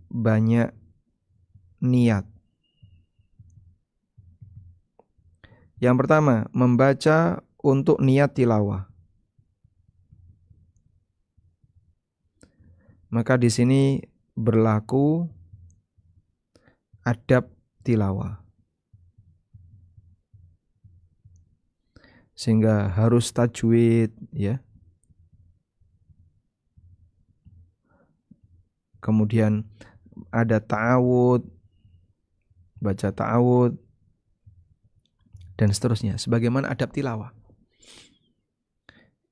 banyak niat. Yang pertama, membaca untuk niat tilawah. Maka di sini berlaku adab tilawah. Sehingga harus tajwid, ya. Kemudian ada ta'awud, baca ta'awud, dan seterusnya, sebagaimana adab tilawah.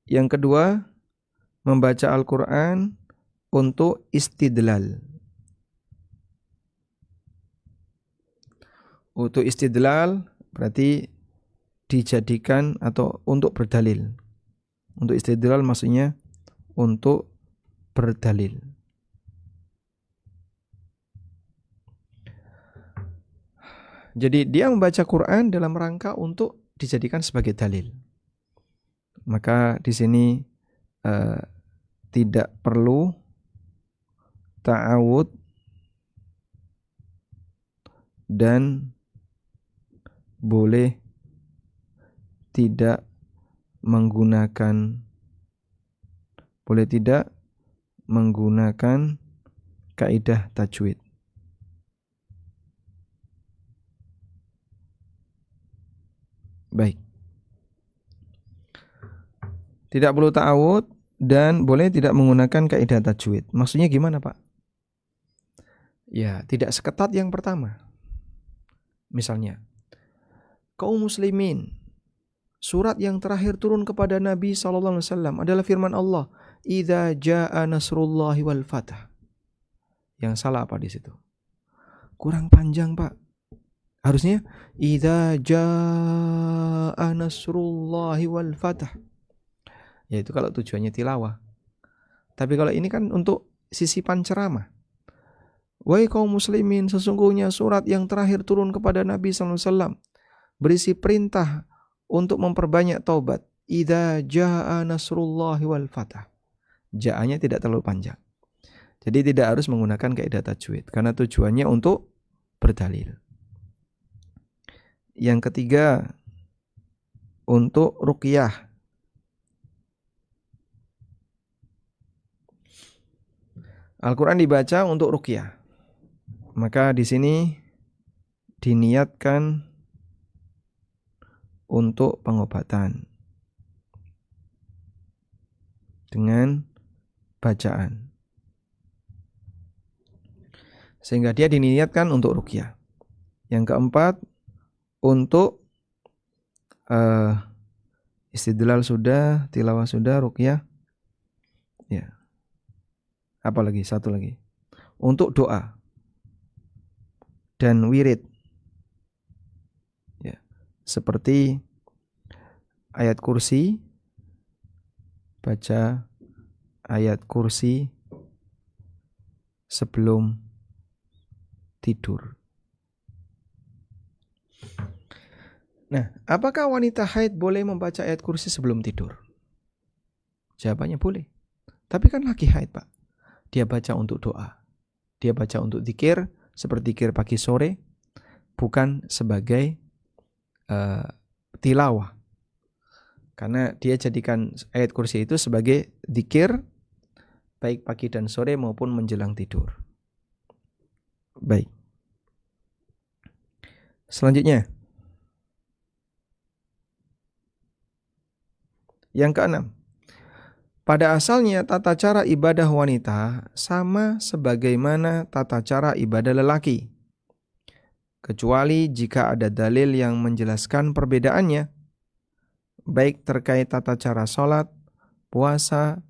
Yang kedua, membaca Al-Quran untuk istidlal. Untuk istidlal berarti dijadikan atau untuk berdalil. Untuk istidlal maksudnya untuk berdalil. Jadi dia membaca Quran dalam rangka untuk dijadikan sebagai dalil. Maka di sini tidak perlu ta'awud dan boleh tidak menggunakan kaidah tajwid. Baik. Tidak perlu ta'awud dan boleh tidak menggunakan kaidah tajwid. Maksudnya gimana, Pak? Ya, tidak seketat yang pertama. Misalnya, kaum muslimin, surat yang terakhir turun kepada Nabi SAW adalah firman Allah, "Idza jaa nasrullahi wal fath." Yang salah apa di situ? Kurang panjang, Pak. Harusnya idza jaa nasrullahi wal fath. Yaitu kalau tujuannya tilawah. Tapi kalau ini kan untuk sisipan ceramah. Wahai kaum muslimin, sesungguhnya surat yang terakhir turun kepada Nabi SAW berisi perintah untuk memperbanyak taubat. Idza jaa nasrullahi wal fath. Ja-nya tidak terlalu panjang. Jadi tidak harus menggunakan kaidah tajwid karena tujuannya untuk berdalil. Yang ketiga, untuk ruqyah. Al-Quran dibaca untuk ruqyah. Maka di sini diniatkan untuk pengobatan dengan bacaan. Sehingga dia diniatkan untuk ruqyah. Yang keempat, untuk istidlal sudah, tilawah sudah, ruqyah. Ya. Apa lagi? Satu lagi. Untuk doa dan wirid. Ya. Seperti ayat kursi, baca ayat kursi sebelum tidur. Nah, apakah wanita haid boleh membaca ayat kursi sebelum tidur? Jawabannya boleh. Tapi kan lagi haid, Pak. Dia baca untuk doa. Dia baca untuk zikir, seperti zikir pagi sore, bukan sebagai tilawah. Karena dia jadikan ayat kursi itu sebagai zikir, baik pagi dan sore maupun menjelang tidur. Baik. Selanjutnya. Yang keenam. Pada asalnya tata cara ibadah wanita sama sebagaimana tata cara ibadah lelaki. Kecuali jika ada dalil yang menjelaskan perbedaannya, baik terkait tata cara sholat, puasa,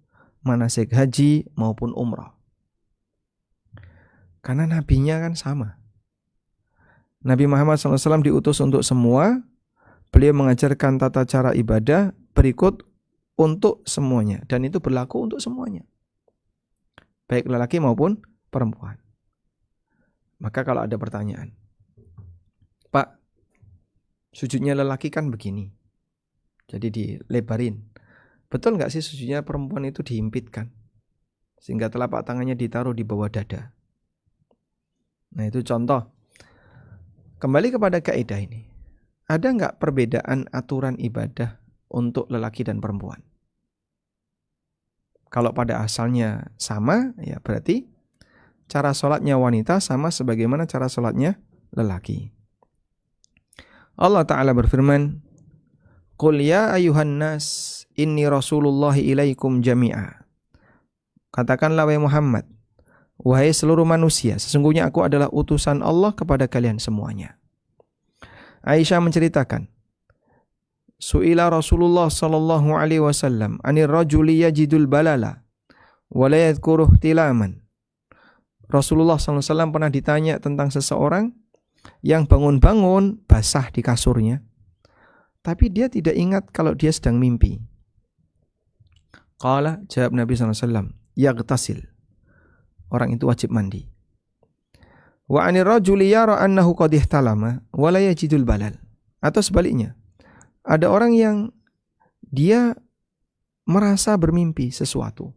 manasik haji maupun umrah. Karena nabinya kan sama. Nabi Muhammad SAW diutus untuk semua. Beliau mengajarkan tata cara ibadah berikut untuk semuanya. Dan itu berlaku untuk semuanya. Baik lelaki maupun perempuan. Maka kalau ada pertanyaan, Pak, sujudnya lelaki kan begini. Jadi dilebarin. Betul nggak sih sujudnya perempuan itu dihimpitkan? Sehingga telapak tangannya ditaruh di bawah dada. Nah itu contoh. Kembali kepada kaidah ini. Ada nggak perbedaan aturan ibadah untuk lelaki dan perempuan? Kalau pada asalnya sama, ya berarti cara sholatnya wanita sama sebagaimana cara sholatnya lelaki. Allah Ta'ala berfirman, Qul ya ayuhan nas, inni rasulullahi ilaikum jami'a. Katakanlah wahai Muhammad, wahai seluruh manusia, sesungguhnya aku adalah utusan Allah kepada kalian semuanya. Aisyah menceritakan, Su'ila Rasulullah sallallahu alaihi wasallam anir rajuli yajidul balala wa la yadhkuruh tilaman. Rasulullah sallallahu alaihi wasallam pernah ditanya tentang seseorang yang bangun-bangun basah di kasurnya, tapi dia tidak ingat kalau dia sedang mimpi. Qala, jawab Nabi sallallahu alaihi wasallam, yaghtasil. Orang itu wajib mandi. Wa anir rajuli yara annahu qad ihtalama wa la yajidul balal. Atau sebaliknya, ada orang yang dia merasa bermimpi sesuatu.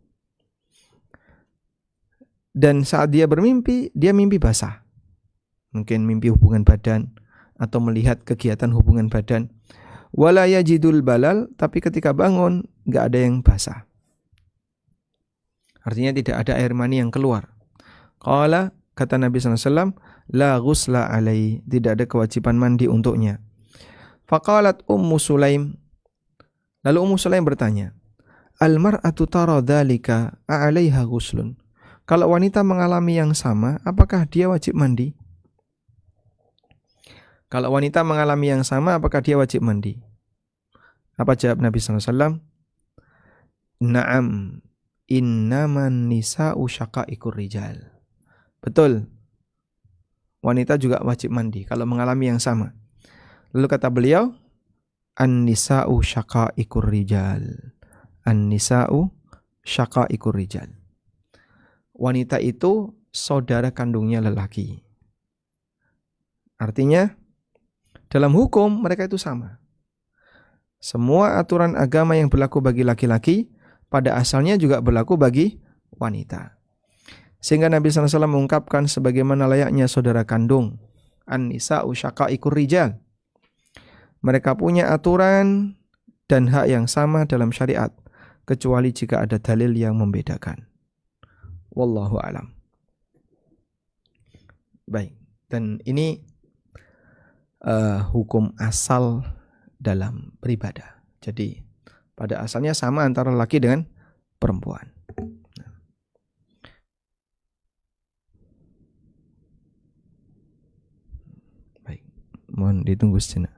Dan saat dia bermimpi, dia mimpi basah. Mungkin mimpi hubungan badan atau melihat kegiatan hubungan badan. Wa la yajidul balal, tapi ketika bangun enggak ada yang basah. Artinya tidak ada air mani yang keluar. Qala, kata Nabi SAW, la ghusla alai, tidak ada kewajiban mandi untuknya. Faqalat Ummu Sulaim, lalu Ummu Sulaim bertanya, al-mar'atu tara dhalika a'alaiha ghuslun. Kalau wanita mengalami yang sama, apakah dia wajib mandi? Kalau wanita mengalami yang sama, apakah dia wajib mandi? Apa jawab Nabi SAW? Na'am, innaman nisa'u syaqa'ikur rijal. Betul. wanita juga wajib mandi kalau mengalami yang sama. Lalu kata beliau, an-nisa'u syaqa'iqur rijal. An-nisa'u syaqa'iqur rijal. Wanita itu saudara kandungnya lelaki. Artinya dalam hukum mereka itu sama. Semua aturan agama yang berlaku bagi laki-laki pada asalnya juga berlaku bagi wanita. Sehingga Nabi SAW mengungkapkan sebagaimana layaknya saudara kandung. An-nisa'u syaqa'iqur rijal. Mereka punya aturan dan hak yang sama dalam syariat, kecuali jika ada dalil yang membedakan. Wallahu a'lam. Baik, dan ini hukum asal dalam beribadah. Jadi pada asalnya sama antara laki dengan perempuan. Baik, mohon ditunggu sejenak.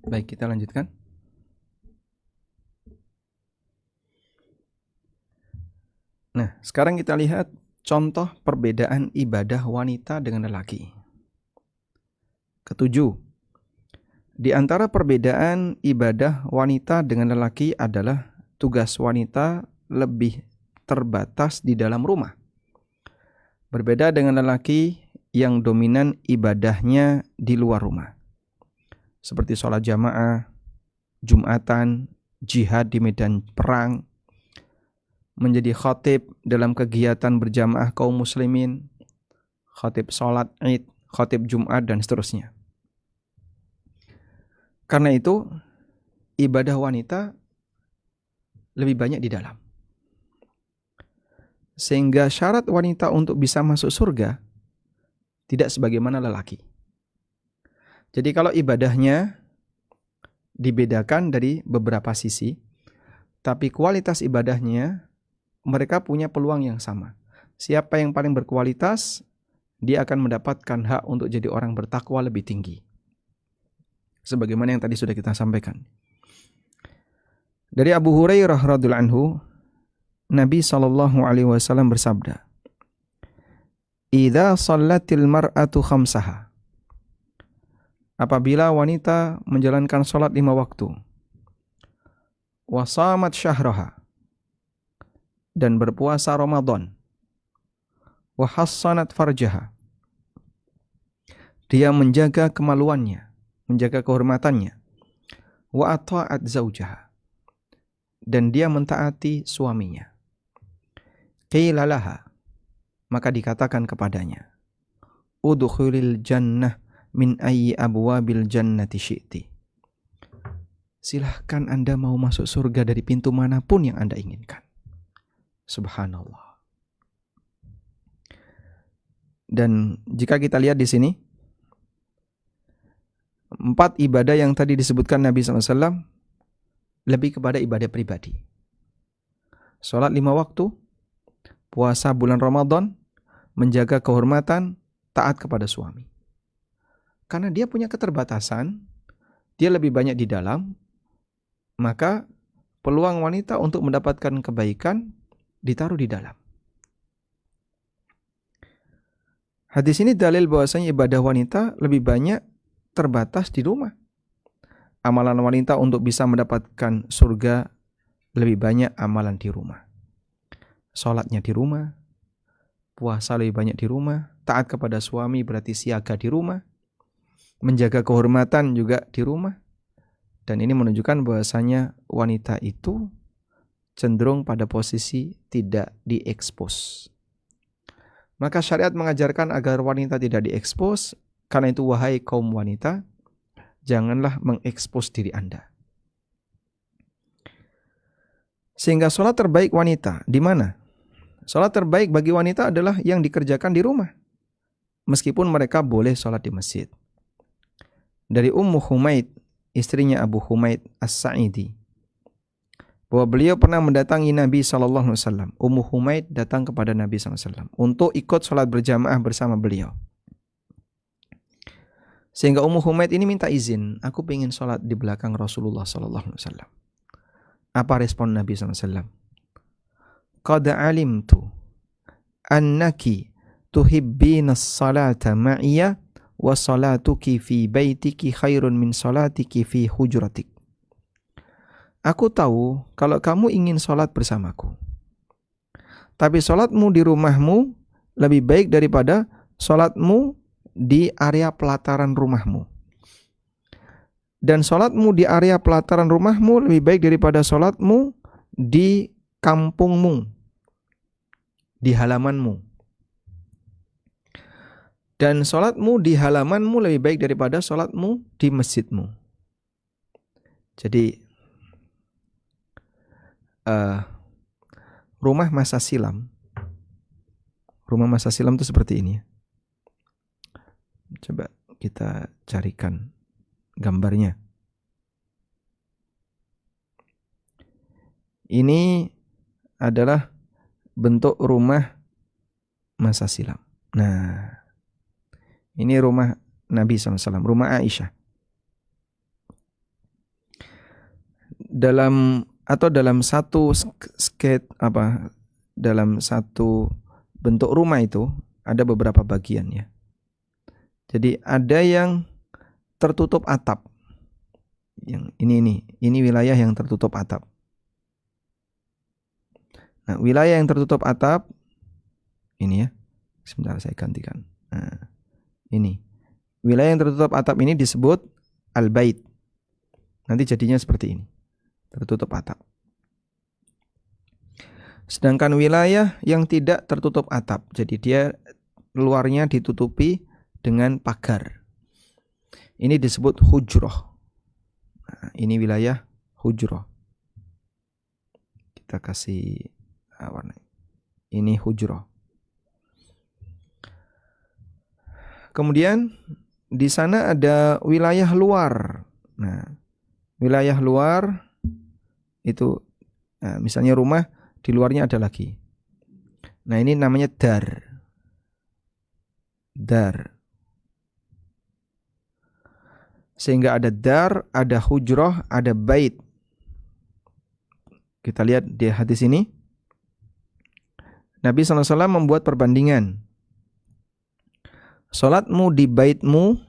Baik, kita lanjutkan. Nah, sekarang kita lihat contoh perbedaan ibadah wanita dengan lelaki. Ketujuh, di antara perbedaan ibadah wanita dengan lelaki adalah tugas wanita lebih terbatas di dalam rumah. Berbeda dengan lelaki yang dominan ibadahnya di luar rumah. Seperti sholat jamaah, Jumatan, jihad di medan perang, menjadi khatib dalam kegiatan berjamaah kaum muslimin, khatib sholat Id, khatib Jumat, dan seterusnya. Karena itu, ibadah wanita lebih banyak di dalam. Sehingga syarat wanita untuk bisa masuk surga tidak sebagaimana lelaki. Jadi kalau ibadahnya dibedakan dari beberapa sisi, tapi kualitas ibadahnya mereka punya peluang yang sama. Siapa yang paling berkualitas, dia akan mendapatkan hak untuk jadi orang bertakwa lebih tinggi. Sebagaimana yang tadi sudah kita sampaikan. Dari Abu Hurairah radhiyallahu anhu, Nabi SAW bersabda, "Idza shallatil mar'atu khamsaha." Apabila wanita menjalankan sholat 5 waktu, wa shamat syahraha, dan berpuasa Ramadan, wa hassanat farjaha. Dia menjaga kemaluannya, menjaga kehormatannya. Wa ata'at zaujaha. Dan dia mentaati suaminya. Qila laha, maka dikatakan kepadanya, udkhulil jannah min ayyi abwabil jannati syi'ti. Silahkan Anda mau masuk surga dari pintu manapun yang Anda inginkan. Subhanallah. Dan jika kita lihat di sini, 4 ibadah yang tadi disebutkan Nabi SAW lebih kepada ibadah pribadi. Salat 5 waktu, puasa bulan Ramadan, menjaga kehormatan, taat kepada suami. Karena dia punya keterbatasan, dia lebih banyak di dalam, maka peluang wanita untuk mendapatkan kebaikan ditaruh di dalam. Hadis ini dalil bahwasanya ibadah wanita lebih banyak terbatas di rumah. Amalan wanita untuk bisa mendapatkan surga lebih banyak amalan di rumah. Salatnya di rumah, puasa lebih banyak di rumah, taat kepada suami berarti siaga di rumah, menjaga kehormatan juga di rumah. Dan ini menunjukkan bahwasanya wanita itu cenderung pada posisi tidak diekspos. Maka syariat mengajarkan agar wanita tidak diekspos. Karena itu wahai kaum wanita, janganlah mengekspos diri Anda. Sehingga sholat terbaik wanita di mana? Sholat terbaik bagi wanita adalah yang dikerjakan di rumah. Meskipun mereka boleh sholat di masjid. Dari Ummu Humaid, istrinya Abu Humaid As-Sa'idi, bahwa beliau pernah mendatangi Nabi SAW. Ummu Humaid datang kepada Nabi SAW untuk ikut sholat berjamaah bersama beliau. Sehingga Ummu Humaid ini minta izin, aku ingin sholat di belakang Rasulullah SAW. Apa respon Nabi SAW? Qad alimtu annaki tuhibbina as-salata ma'iya wa salatuki fi baitiki khairun min salatiki fi hujratik. Aku tahu kalau kamu ingin sholat bersamaku. Tapi sholatmu di rumahmu lebih baik daripada sholatmu di area pelataran rumahmu. Dan sholatmu di area pelataran rumahmu lebih baik daripada sholatmu di kampungmu, di halamanmu. Dan sholatmu di halamanmu lebih baik daripada sholatmu di masjidmu. Jadi rumah masa silam itu seperti ini. Coba kita carikan gambarnya. Ini adalah bentuk rumah masa silam. Nah, ini rumah Nabi SAW, rumah Aisyah. Dalam satu bentuk rumah itu ada beberapa bagian ya. Jadi ada yang tertutup atap. Yang ini wilayah yang tertutup atap. Nah, wilayah yang tertutup atap ini ya. Sebentar saya gantikan. Nah, ini. Wilayah yang tertutup atap ini disebut al-bait. Nanti jadinya seperti ini. Tertutup atap. Sedangkan wilayah yang tidak tertutup atap, jadi dia luarnya ditutupi dengan pagar. Ini disebut hujrah. Nah, ini wilayah hujrah. Kita kasih warna. Ini hujrah. Kemudian di sana ada wilayah luar. Nah, wilayah luar itu misalnya rumah, di luarnya ada lagi. Nah, ini namanya dar. Dar. Sehingga ada dar, ada hujrah, ada bait. Kita lihat di hadis ini. Nabi SAW membuat perbandingan. Salatmu di baitmu,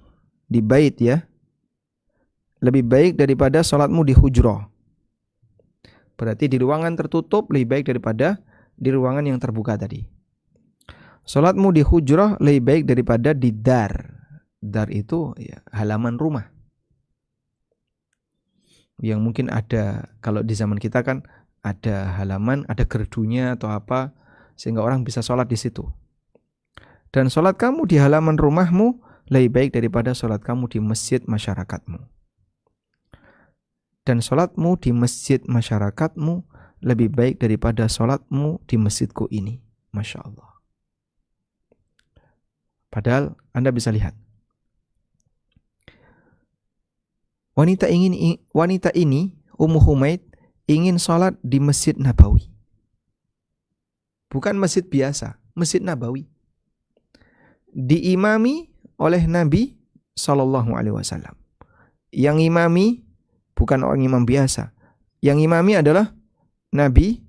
di bait ya, lebih baik daripada salatmu di hujrah. Berarti di ruangan tertutup lebih baik daripada di ruangan yang terbuka tadi. Salatmu di hujrah lebih baik daripada di dar. Dar itu ya, halaman rumah. Yang mungkin ada, kalau di zaman kita kan ada halaman, ada gerdunya atau apa, sehingga orang bisa sholat di situ. Dan sholat kamu di halaman rumahmu lebih baik daripada sholat kamu di masjid masyarakatmu. Dan sholatmu di masjid masyarakatmu lebih baik daripada sholatmu di masjidku ini. Masya Allah. Padahal Anda bisa lihat, wanita ini, Ummu Humaid, ingin sholat di Masjid Nabawi. Bukan masjid biasa, Masjid Nabawi. Diimami oleh Nabi SAW. Yang imami bukan orang imam biasa. Yang imami adalah Nabi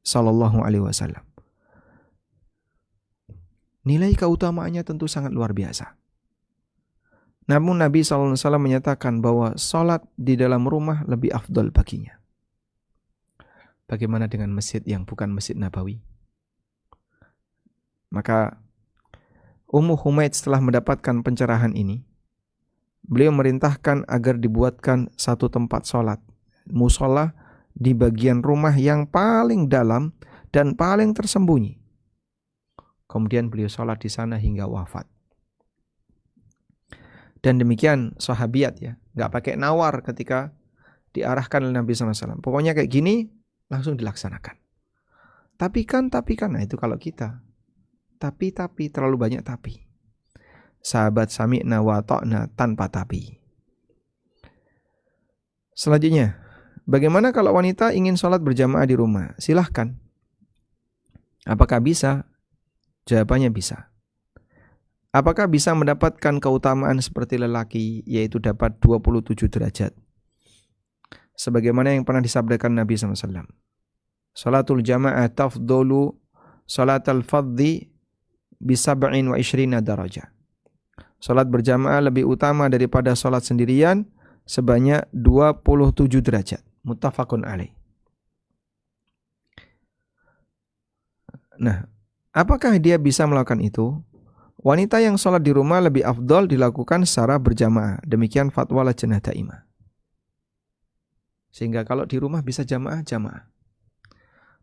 SAW. Nilai keutamaannya tentu sangat luar biasa. Namun Nabi SAW menyatakan bahwa sholat di dalam rumah lebih afdal baginya. Bagaimana dengan masjid yang bukan Masjid Nabawi? Maka Ummu Humaid setelah mendapatkan pencerahan ini, beliau merintahkan agar dibuatkan satu tempat sholat, musola di bagian rumah yang paling dalam dan paling tersembunyi. Kemudian beliau sholat di sana hingga wafat. Dan demikian sahabiat ya, nggak pakai nawar ketika diarahkan oleh Nabi SAW. Pokoknya kayak gini langsung dilaksanakan. Tapi kan, nah itu kalau kita. Tapi terlalu banyak tapi. Sahabat sami'na wa ta'na tanpa tapi. Selanjutnya, bagaimana kalau wanita ingin sholat berjamaah di rumah? Silahkan. Apakah bisa? Jawabannya bisa. Apakah bisa mendapatkan keutamaan seperti lelaki, yaitu dapat 27 derajat? Sebagaimana yang pernah disabdakan Nabi SAW. Salatul jama'ah tafdolu salatal fadhi bisab'in wa ishrina darajah. Salat berjamaah lebih utama daripada salat sendirian sebanyak 27 derajat. Muttafaqun alaih. Nah, apakah dia bisa melakukan itu? Wanita yang sholat di rumah lebih afdol dilakukan secara berjamaah. Demikian fatwa Lajnah Daimah. Sehingga kalau di rumah bisa jamaah.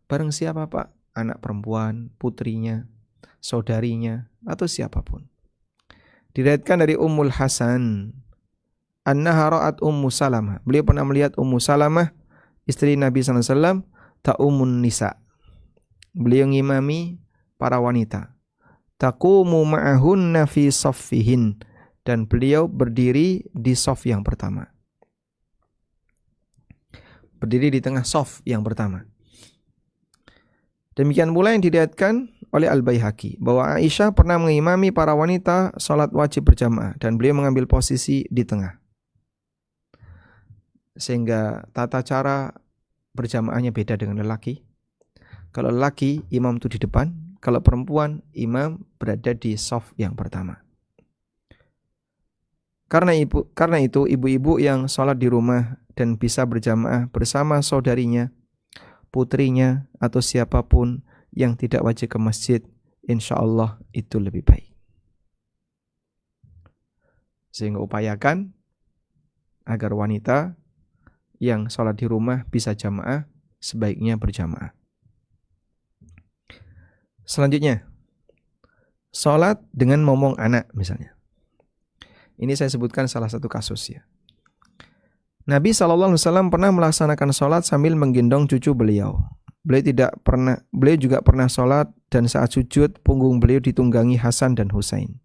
Bareng siapa Pak? Anak perempuan, putrinya, saudarinya, atau siapapun. Diriwayatkan dari Ummul Hasan, annaha ra'at Ummu Salamah. Beliau pernah melihat Ummu Salamah, istri Nabi SAW, ta'umun nisa. Beliau ngimami para wanita. Taqumu ma'ahunna fi saffihin, dan beliau berdiri di saf yang pertama. Berdiri di tengah saf yang pertama. Demikian pula yang diriwayatkan oleh Al-Baihaqi bahwa Aisyah pernah mengimami para wanita salat wajib berjamaah dan beliau mengambil posisi di tengah. Sehingga tata cara berjamaahnya beda dengan lelaki. Kalau lelaki imam itu di depan, kalau perempuan, imam berada di shaf yang pertama. Karena itu, ibu-ibu yang sholat di rumah dan bisa berjamaah bersama saudarinya, putrinya, atau siapapun yang tidak wajib ke masjid, insya Allah itu lebih baik. Sehingga upayakan agar wanita yang sholat di rumah bisa jamaah, sebaiknya berjamaah. Selanjutnya, sholat dengan momong anak misalnya. Ini saya sebutkan salah satu kasus ya. Nabi SAW pernah melaksanakan sholat sambil menggendong cucu beliau. Beliau juga pernah sholat dan saat sujud punggung beliau ditunggangi Hasan dan Husain.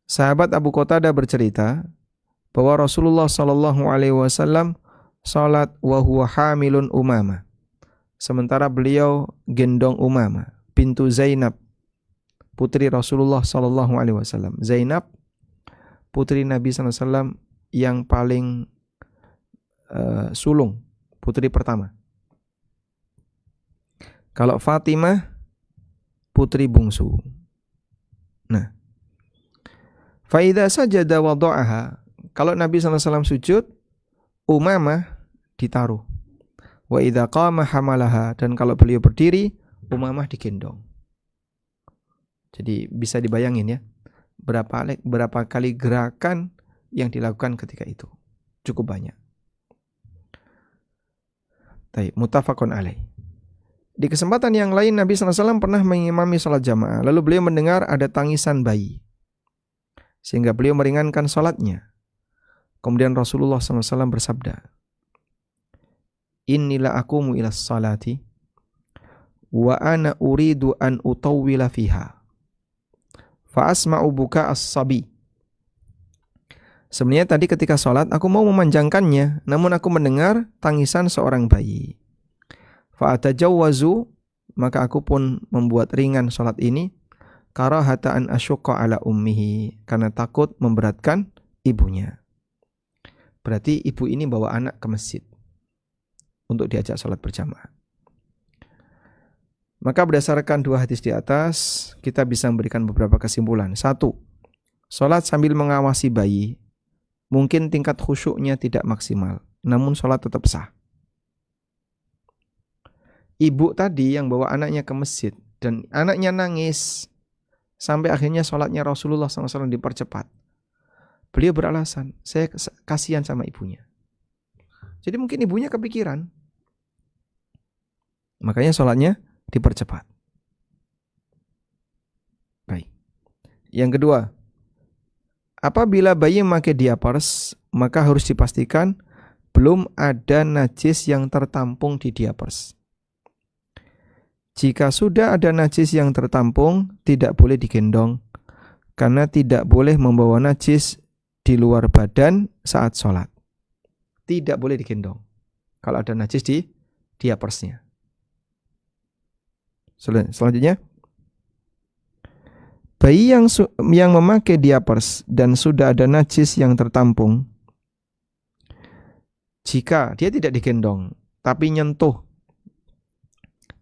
Sahabat Abu Qatadah bercerita bahwa Rasulullah SAW sholat wa huwa hamilun Umamah. Sementara beliau gendong Umamah bintu Zainab, putri Rasulullah SAW. Zainab, putri Nabi SAW yang paling sulung, putri pertama. Kalau Fatimah, putri bungsu. Nah, faida sajada wada'aha. Kalau Nabi SAW sujud, Umamah ditaruh. Wa idza qama hamalaha, dan kalau beliau berdiri, Umamah digendong. Jadi bisa dibayangin ya, berapa kali gerakan yang dilakukan ketika itu. Cukup banyak. Baik, muttafaqun alaih. Di kesempatan yang lain Nabi SAW pernah mengimami sholat jamaah. Lalu beliau mendengar ada tangisan bayi, sehingga beliau meringankan sholatnya. Kemudian Rasulullah SAW bersabda, Innila akumu ilas salati wa ana uridu an utawwila fiha fa asma'u buka as-sabi. Sebenarnya tadi ketika sholat aku mau memanjangkannya, namun aku mendengar tangisan seorang bayi. Fa'atajawwazu, maka aku pun membuat ringan sholat ini, karahata an asyuqqa ala ummihi, karena takut memberatkan ibunya. Berarti ibu ini bawa anak ke masjid untuk diajak sholat berjamaah. Maka berdasarkan dua hadis di atas, kita bisa memberikan beberapa kesimpulan. 1. Sholat sambil mengawasi bayi, mungkin tingkat khusyuknya tidak maksimal, namun sholat tetap sah. Ibu tadi yang bawa anaknya ke masjid dan anaknya nangis sampai akhirnya sholatnya Rasulullah SAW dipercepat. Beliau beralasan, saya kasihan sama ibunya. Jadi mungkin ibunya kepikiran, makanya sholatnya dipercepat. Baik. Yang kedua, apabila bayi memakai diapers, maka harus dipastikan belum ada najis yang tertampung di diapers. Jika sudah ada najis yang tertampung, tidak boleh digendong, karena tidak boleh membawa najis di luar badan saat sholat. Tidak boleh digendong kalau ada najis di diapersnya. Selanjutnya, bayi yang memakai diapers dan sudah ada najis yang tertampung, jika dia tidak digendong, tapi nyentuh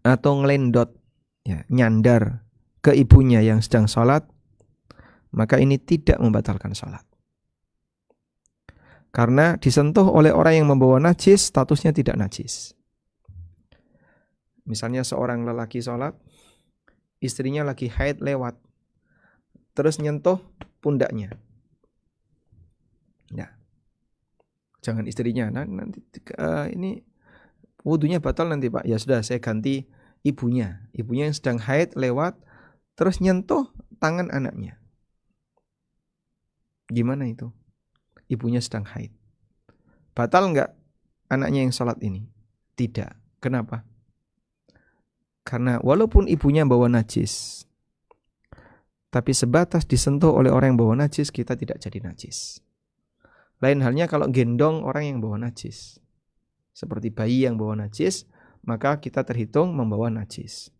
atau ngelendot, ya, nyandar ke ibunya yang sedang sholat, maka ini tidak membatalkan sholat. Karena disentuh oleh orang yang membawa najis, statusnya tidak najis. Misalnya seorang lelaki sholat, istrinya lagi haid lewat, terus nyentuh pundaknya. Nah, jangan istrinya, nanti ini wudunya batal nanti Pak. Ya sudah, saya ganti ibunya yang sedang haid lewat, terus nyentuh tangan anaknya. Gimana itu? Ibunya sedang haid. Batal enggak anaknya yang sholat ini? Tidak. Kenapa? Karena walaupun ibunya bawa najis, tapi sebatas disentuh oleh orang yang bawa najis, kita tidak jadi najis. Lain halnya kalau gendong orang yang bawa najis, seperti bayi yang bawa najis, maka kita terhitung membawa najis.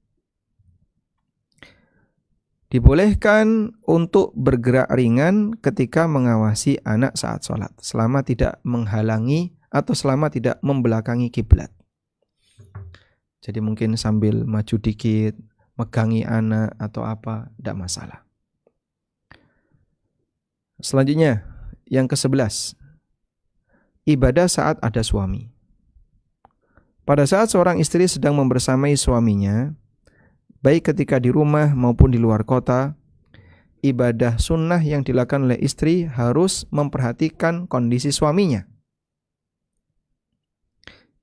Dibolehkan untuk bergerak ringan ketika mengawasi anak saat sholat, selama tidak menghalangi atau selama tidak membelakangi kiblat. Jadi mungkin sambil maju dikit, megangi anak atau apa, tidak masalah. Selanjutnya, yang ke-11, ibadah saat ada suami. Pada saat seorang istri sedang membersamai suaminya, baik ketika di rumah maupun di luar kota, ibadah sunnah yang dilakukan oleh istri harus memperhatikan kondisi suaminya.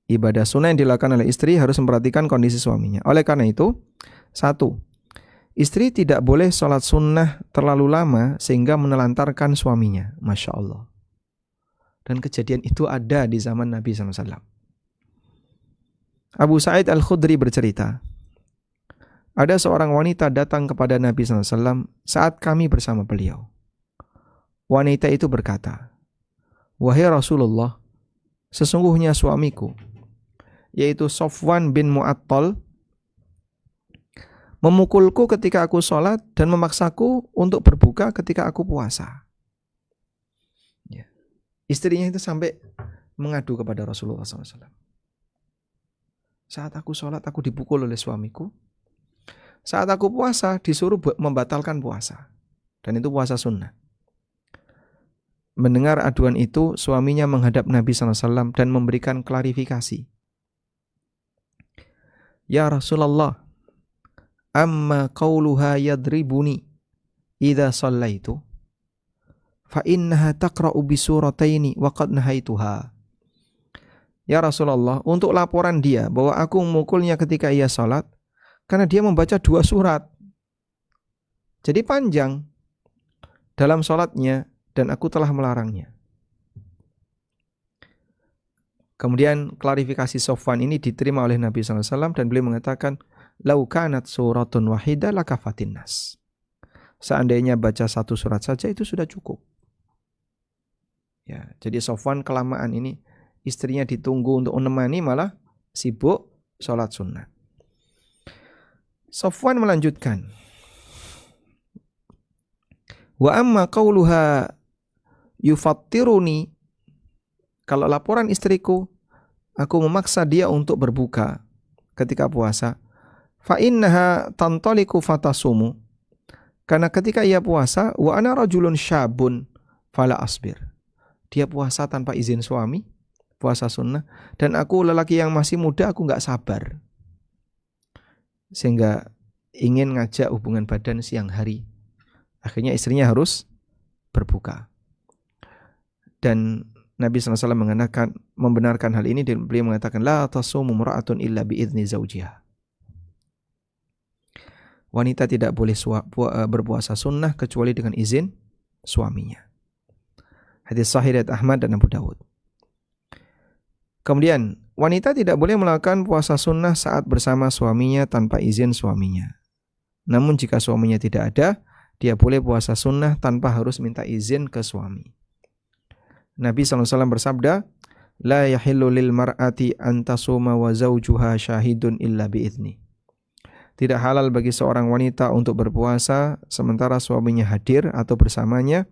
Ibadah sunnah yang dilakukan oleh istri harus memperhatikan kondisi suaminya. Oleh karena itu, 1, istri tidak boleh sholat sunnah terlalu lama sehingga menelantarkan suaminya. Masya Allah. Dan kejadian itu ada di zaman Nabi SAW. Abu Sa'id Al-Khudri bercerita, ada seorang wanita datang kepada Nabi SAW saat kami bersama beliau. Wanita itu berkata, "Wahai Rasulullah, sesungguhnya suamiku, yaitu Sofwan bin Mu'attal, memukulku ketika aku sholat dan memaksaku untuk berbuka ketika aku puasa." Ya. Istrinya itu sampai mengadu kepada Rasulullah SAW. Saat aku sholat, aku dipukul oleh suamiku. Saat aku puasa, disuruh membatalkan puasa. Dan itu puasa sunnah. Mendengar aduan itu, suaminya menghadap Nabi SAW dan memberikan klarifikasi. Ya Rasulullah, amma qauluha yadribuni idza shallaitu fa innaha taqra'u bi surataini wa qad nahaituha. Ya Rasulullah, untuk laporan dia bahwa aku memukulnya ketika ia salat karena dia membaca 2 surat. Jadi panjang dalam salatnya dan aku telah melarangnya. Kemudian klarifikasi Sofwan ini diterima oleh Nabi SAW dan beliau mengatakan, lau kanat suratun wahidah lakafatin nas. Seandainya baca 1 surat saja itu sudah cukup. Ya, jadi Sofwan kelamaan ini, istrinya ditunggu untuk menemani malah sibuk sholat sunnah. Sofwan melanjutkan, wa amma qauluha yufattiruni, kalau laporan istriku, aku memaksa dia untuk berbuka ketika puasa, fa innaha tantaliku fatasumu, karena ketika ia puasa, wa ana rajulun syabun fala asbir, dia puasa tanpa izin suami, puasa sunnah, dan aku lelaki yang masih muda, aku gak sabar, sehingga ingin ngajak hubungan badan siang hari. Akhirnya istrinya harus berbuka. Dan Nabi SAW membenarkan hal ini dan beliau mengatakan, la tasumu mura'atun illa bi'izni zawjiha. Wanita tidak boleh berpuasa sunnah kecuali dengan izin suaminya. Hadis sahih riwayat Ahmad dan Abu Dawud. Kemudian, wanita tidak boleh melakukan puasa sunnah saat bersama suaminya tanpa izin suaminya. Namun jika suaminya tidak ada, dia boleh puasa sunnah tanpa harus minta izin ke suami. Nabi SAW bersabda, la yahillu lil mar'ati an tasuma wa zawjuha syahidun illa bi'izni. Tidak halal bagi seorang wanita untuk berpuasa sementara suaminya hadir atau bersamanya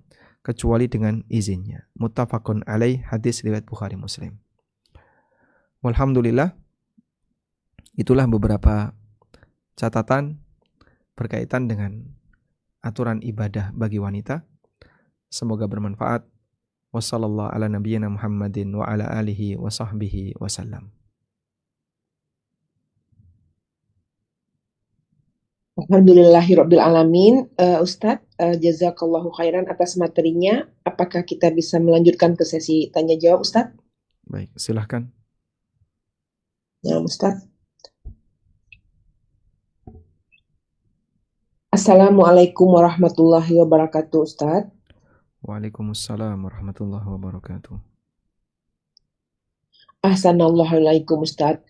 kecuali dengan izinnya. Muttafaqun alaih, hadis riwayat Bukhari Muslim. Walhamdulillah, itulah beberapa catatan berkaitan dengan aturan ibadah bagi wanita. Semoga bermanfaat. Wassallallahu ala nabiyyina Muhammadin wa ala alihi wa sahbihi wasallam. Alhamdulillahirabbil alamin. Ustadz, jazakallahu khairan atas materinya. Apakah kita bisa melanjutkan ke sesi tanya jawab, Ustadz? Baik, silahkan. Ya, Ustadz. Assalamualaikum warahmatullahi wabarakatuh, Ustadz. Waalaikumsalam warahmatullahi wabarakatuh. Assalamualaikum, Ustadz.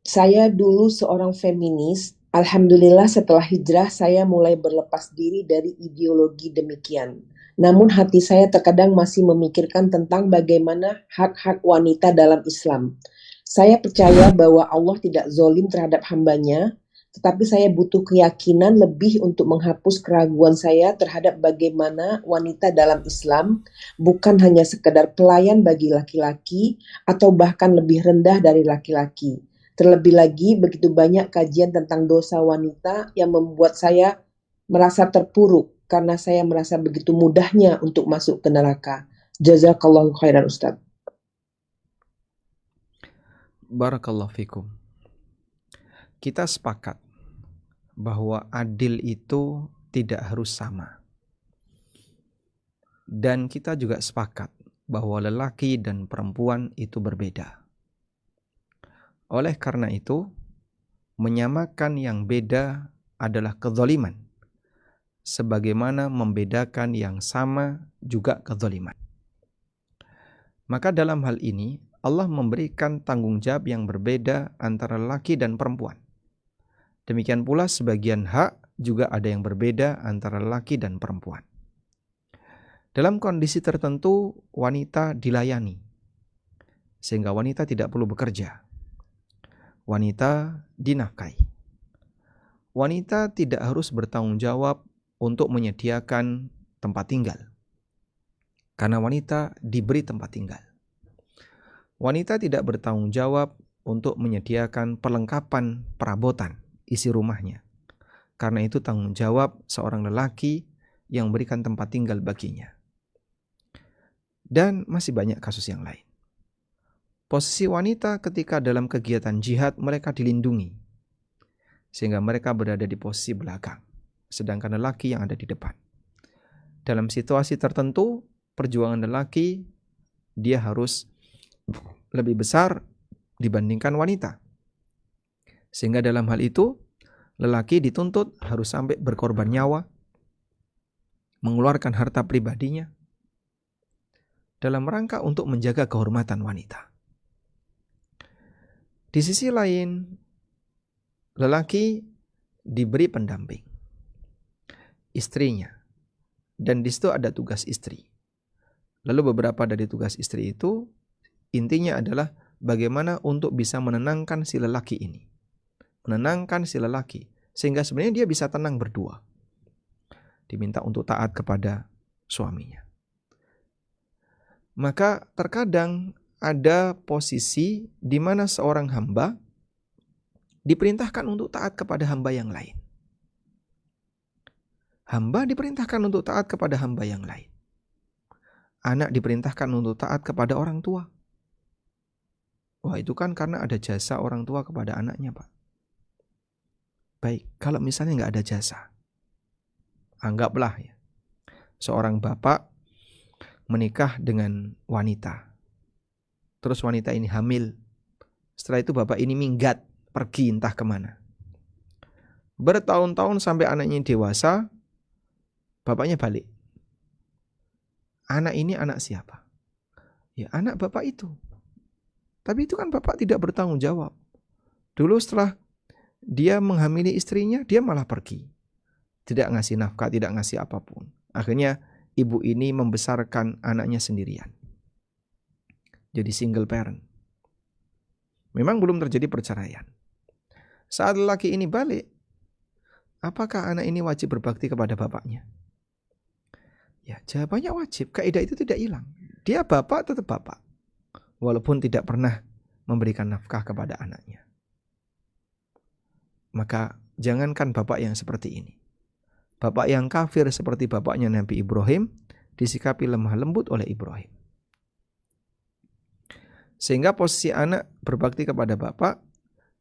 Saya dulu seorang feminis. Alhamdulillah setelah hijrah saya mulai berlepas diri dari ideologi demikian. Namun hati saya terkadang masih memikirkan tentang bagaimana hak-hak wanita dalam Islam. Saya percaya bahwa Allah tidak zalim terhadap hambanya, tetapi saya butuh keyakinan lebih untuk menghapus keraguan saya terhadap bagaimana wanita dalam Islam bukan hanya sekedar pelayan bagi laki-laki atau bahkan lebih rendah dari laki-laki. Terlebih lagi, begitu banyak kajian tentang dosa wanita yang membuat saya merasa terpuruk karena saya merasa begitu mudahnya untuk masuk ke neraka. Jazakallahu khairan, Ustaz. Barakallahu fikum. Kita sepakat bahwa adil itu tidak harus sama. Dan kita juga sepakat bahwa lelaki dan perempuan itu berbeda. Oleh karena itu, menyamakan yang beda adalah kezaliman, sebagaimana membedakan yang sama juga kezaliman. Maka dalam hal ini, Allah memberikan tanggung jawab yang berbeda antara laki dan perempuan. Demikian pula sebagian hak juga ada yang berbeda antara laki dan perempuan. Dalam kondisi tertentu, wanita dilayani, sehingga wanita tidak perlu bekerja. Wanita dinafkahi. Wanita tidak harus bertanggung jawab untuk menyediakan tempat tinggal, karena wanita diberi tempat tinggal. Wanita tidak bertanggung jawab untuk menyediakan perlengkapan perabotan isi rumahnya, karena itu tanggung jawab seorang lelaki yang memberikan tempat tinggal baginya. Dan masih banyak kasus yang lain. Posisi wanita ketika dalam kegiatan jihad, mereka dilindungi, sehingga mereka berada di posisi belakang, sedangkan lelaki yang ada di depan. Dalam situasi tertentu, perjuangan lelaki dia harus lebih besar dibandingkan wanita. Sehingga dalam hal itu, lelaki dituntut harus sampai berkorban nyawa, mengeluarkan harta pribadinya, dalam rangka untuk menjaga kehormatan wanita. Di sisi lain, lelaki diberi pendamping, istrinya, dan di situ ada tugas istri. Lalu beberapa dari tugas istri itu intinya adalah bagaimana untuk bisa menenangkan si lelaki ini. Menenangkan si lelaki sehingga sebenarnya dia bisa tenang berdua. Diminta untuk taat kepada suaminya. Maka terkadang ada posisi di mana seorang hamba diperintahkan untuk taat kepada hamba yang lain. Hamba diperintahkan untuk taat kepada hamba yang lain. Anak diperintahkan untuk taat kepada orang tua. Wah, itu kan karena ada jasa orang tua kepada anaknya, Pak. Baik, kalau misalnya nggak ada jasa, anggaplah ya, seorang bapak menikah dengan wanita. Terus wanita ini hamil. Setelah itu bapak ini minggat, pergi entah kemana. Bertahun-tahun sampai anaknya dewasa, bapaknya balik. Anak ini anak siapa? Ya, anak bapak itu. Tapi itu kan bapak tidak bertanggung jawab. Dulu setelah dia menghamili istrinya, dia malah pergi. Tidak ngasih nafkah, tidak ngasih apapun. Akhirnya ibu ini membesarkan anaknya sendirian. Jadi single parent. Memang belum terjadi perceraian. Saat lelaki ini balik, apakah anak ini wajib berbakti kepada bapaknya? Ya, jawabannya wajib. Kaidah itu tidak hilang. Dia bapak tetap bapak. Walaupun tidak pernah memberikan nafkah kepada anaknya. Maka jangankan bapak yang seperti ini. Bapak yang kafir seperti bapaknya Nabi Ibrahim disikapi lemah lembut oleh Ibrahim. Sehingga posisi anak berbakti kepada bapak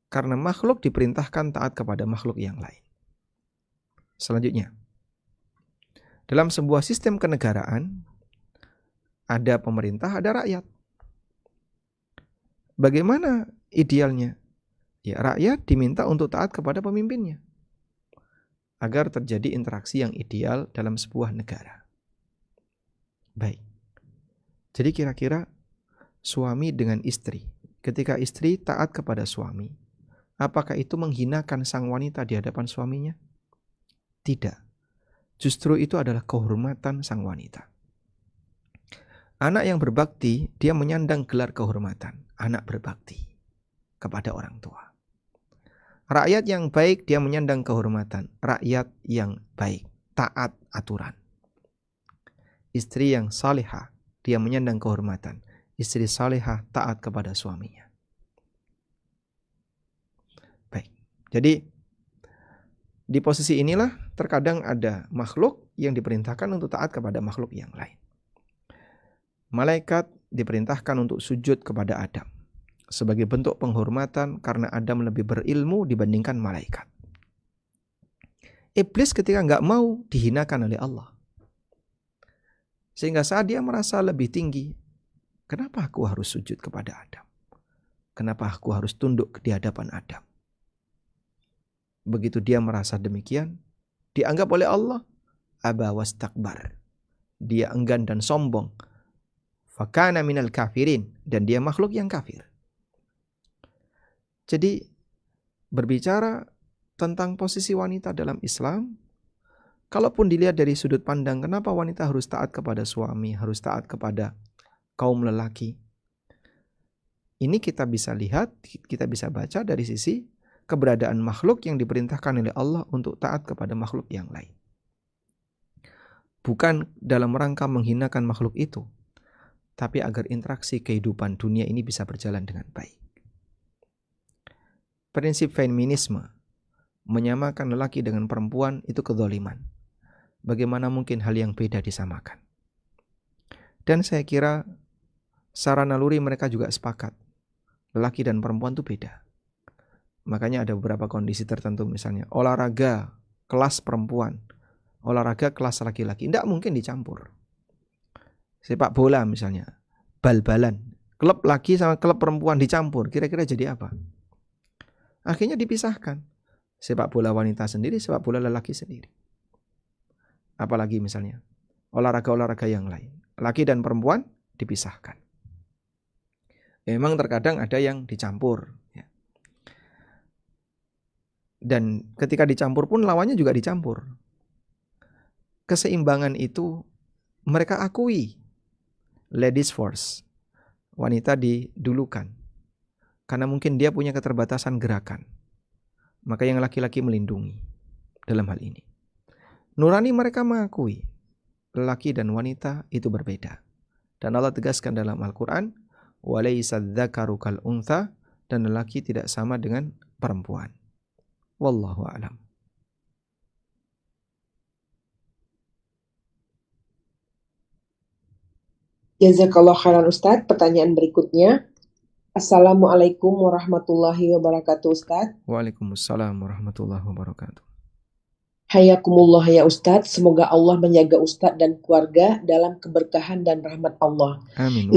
karena makhluk diperintahkan taat kepada makhluk yang lain. Selanjutnya, dalam sebuah sistem kenegaraan ada pemerintah, ada rakyat. Bagaimana idealnya? Ya, rakyat diminta untuk taat kepada pemimpinnya agar terjadi interaksi yang ideal dalam sebuah negara. Baik. Jadi kira-kira suami dengan istri, ketika istri taat kepada suami, apakah itu menghinakan sang wanita di hadapan suaminya? Tidak. Justru itu adalah kehormatan sang wanita. Anak yang berbakti, dia menyandang gelar kehormatan. Anak berbakti kepada orang tua. Rakyat yang baik, dia menyandang kehormatan. Rakyat yang baik, taat aturan. Istri yang salihah, dia menyandang kehormatan. Istri salihah taat kepada suaminya. Baik. Jadi di posisi inilah terkadang ada makhluk yang diperintahkan untuk taat kepada makhluk yang lain. Malaikat diperintahkan untuk sujud kepada Adam sebagai bentuk penghormatan karena Adam lebih berilmu dibandingkan malaikat. Iblis ketika nggak mau dihinakan oleh Allah. Sehingga saat dia merasa lebih tinggi, kenapa aku harus sujud kepada Adam? Kenapa aku harus tunduk di hadapan Adam? Begitu dia merasa demikian, dianggap oleh Allah aba wastakbar. Dia enggan dan sombong. Fakana minal kafirin, dan dia makhluk yang kafir. Jadi berbicara tentang posisi wanita dalam Islam, kalaupun dilihat dari sudut pandang kenapa wanita harus taat kepada suami, harus taat kepada kaum lelaki, ini kita bisa lihat, kita bisa baca dari sisi keberadaan makhluk yang diperintahkan oleh Allah untuk taat kepada makhluk yang lain. Bukan dalam rangka menghinakan makhluk itu, tapi agar interaksi kehidupan dunia ini bisa berjalan dengan baik. Prinsip feminisme menyamakan lelaki dengan perempuan itu kezaliman. Bagaimana mungkin hal yang beda disamakan? Dan saya kira secara naluri mereka juga sepakat. Lelaki dan perempuan itu beda. Makanya ada beberapa kondisi tertentu, misalnya olahraga kelas perempuan, olahraga kelas laki-laki, tidak mungkin dicampur. Sepak bola misalnya, bal-balan, klub laki sama klub perempuan dicampur, kira-kira jadi apa? Akhirnya dipisahkan. Sepak bola wanita sendiri, sepak bola lelaki sendiri. Apalagi misalnya olahraga-olahraga yang lain, laki dan perempuan dipisahkan. Memang terkadang ada yang dicampur, ya. Dan ketika dicampur pun lawannya juga dicampur. Keseimbangan itu mereka akui. Ladies first. Wanita didulukan. Karena mungkin dia punya keterbatasan gerakan. Maka yang laki-laki melindungi dalam hal ini. Nurani mereka mengakui laki dan wanita itu berbeda. Dan Allah tegaskan dalam Al-Quran, walaysa dzakaru kal untha, dan lelaki tidak sama dengan perempuan. Wallahu a'lam. Jazakallah khairan Ustadz. Pertanyaan berikutnya. Assalamualaikum warahmatullahi wabarakatuh Ustadz. Waalaikumsalam warahmatullahi wabarakatuh. Hayakumullah ya Ustadz. Semoga Allah menjaga Ustadz dan keluarga dalam keberkahan dan rahmat Allah. Amin.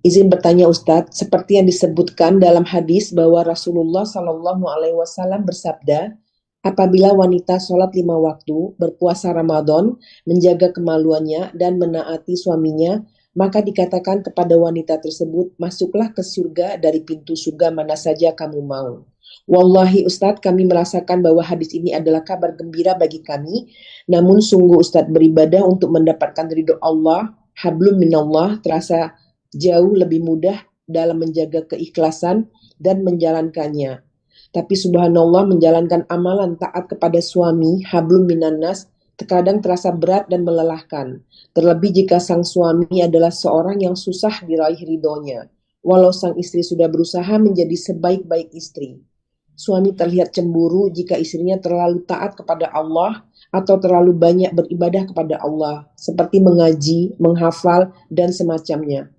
Izin bertanya Ustadz, seperti yang disebutkan dalam hadis bahwa Rasulullah Shallallahu Alaihi Wasallam bersabda, apabila wanita sholat 5 waktu, berpuasa Ramadan, menjaga kemaluannya dan menaati suaminya, maka dikatakan kepada wanita tersebut, masuklah ke surga dari pintu surga mana saja kamu mau. Wallahi Ustadz, kami merasakan bahwa hadis ini adalah kabar gembira bagi kami. Namun sungguh Ustadz, beribadah untuk mendapatkan ridho Allah, hablum minallah, terasa jauh lebih mudah dalam menjaga keikhlasan dan menjalankannya. Tapi subhanallah, menjalankan amalan taat kepada suami, hablum minannas, terkadang terasa berat dan melelahkan. Terlebih jika sang suami adalah seorang yang susah diraih ridhonya. Walau sang istri sudah berusaha menjadi sebaik-baik istri. Suami terlihat cemburu jika istrinya terlalu taat kepada Allah atau terlalu banyak beribadah kepada Allah, seperti mengaji, menghafal, dan semacamnya.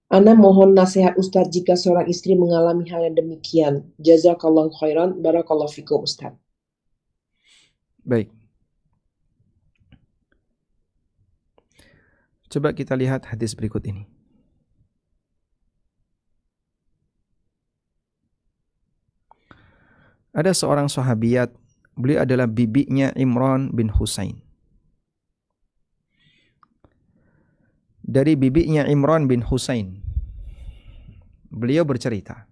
Ana mohon nasihat Ustadz jika seorang istri mengalami hal yang demikian. Jazakallahu khairan, barakallahu fikum Ustadz. Baik. Coba kita lihat hadis berikut ini. Ada seorang sahabiat, beliau adalah bibinya Imran bin Husain. Dari bibinya Imran bin Husain, beliau bercerita,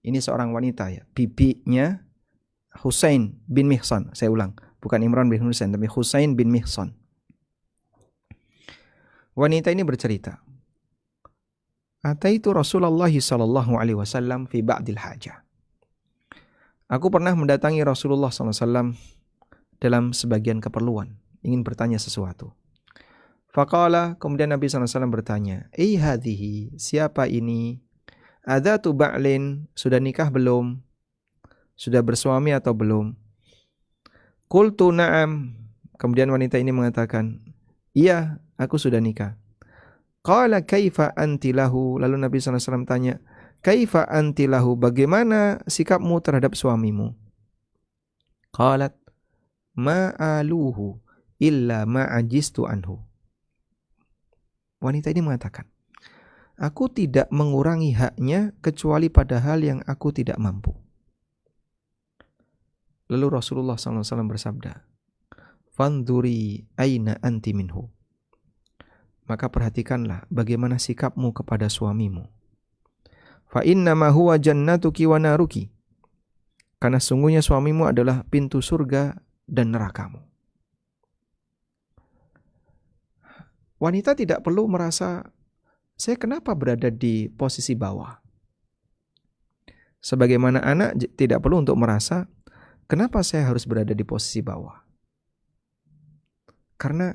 ini seorang wanita ya, bibinya Husain bin Mihsan. Saya ulang, bukan Imran bin Husain, tapi Husain bin Mihsan. Wanita ini bercerita, ataitu Rasulullah sallallahu alaihi wasallam fi ba'dil hajah. Aku pernah mendatangi Rasulullah sallallahu alaihi wasallam dalam sebagian keperluan, ingin bertanya sesuatu. Faqala, kemudian Nabi sallallahu alaihi wasallam bertanya, hadhihi, siapa ini? Adzatu ba'lin, sudah nikah belum? Sudah bersuami atau belum? Qultu na'am. Kemudian wanita ini mengatakan, iya, aku sudah nikah. Qala kaifa anti lahu? Lalu Nabi SAW tanya, kaifa anti lahu? Bagaimana sikapmu terhadap suamimu? Qalat, ma'aluhu illa ma'ajistu anhu. Wanita ini mengatakan, aku tidak mengurangi haknya kecuali pada hal yang aku tidak mampu. Lalu Rasulullah SAW bersabda, Fanduri aina anti minhu. Maka perhatikanlah bagaimana sikapmu kepada suamimu. Fa innama huwa jannatuki wa naruki. Karena sungguhnya suamimu adalah pintu surga dan nerakamu. Wanita tidak perlu merasa, saya kenapa berada di posisi bawah. Sebagaimana anak tidak perlu untuk merasa, kenapa saya harus berada di posisi bawah. Karena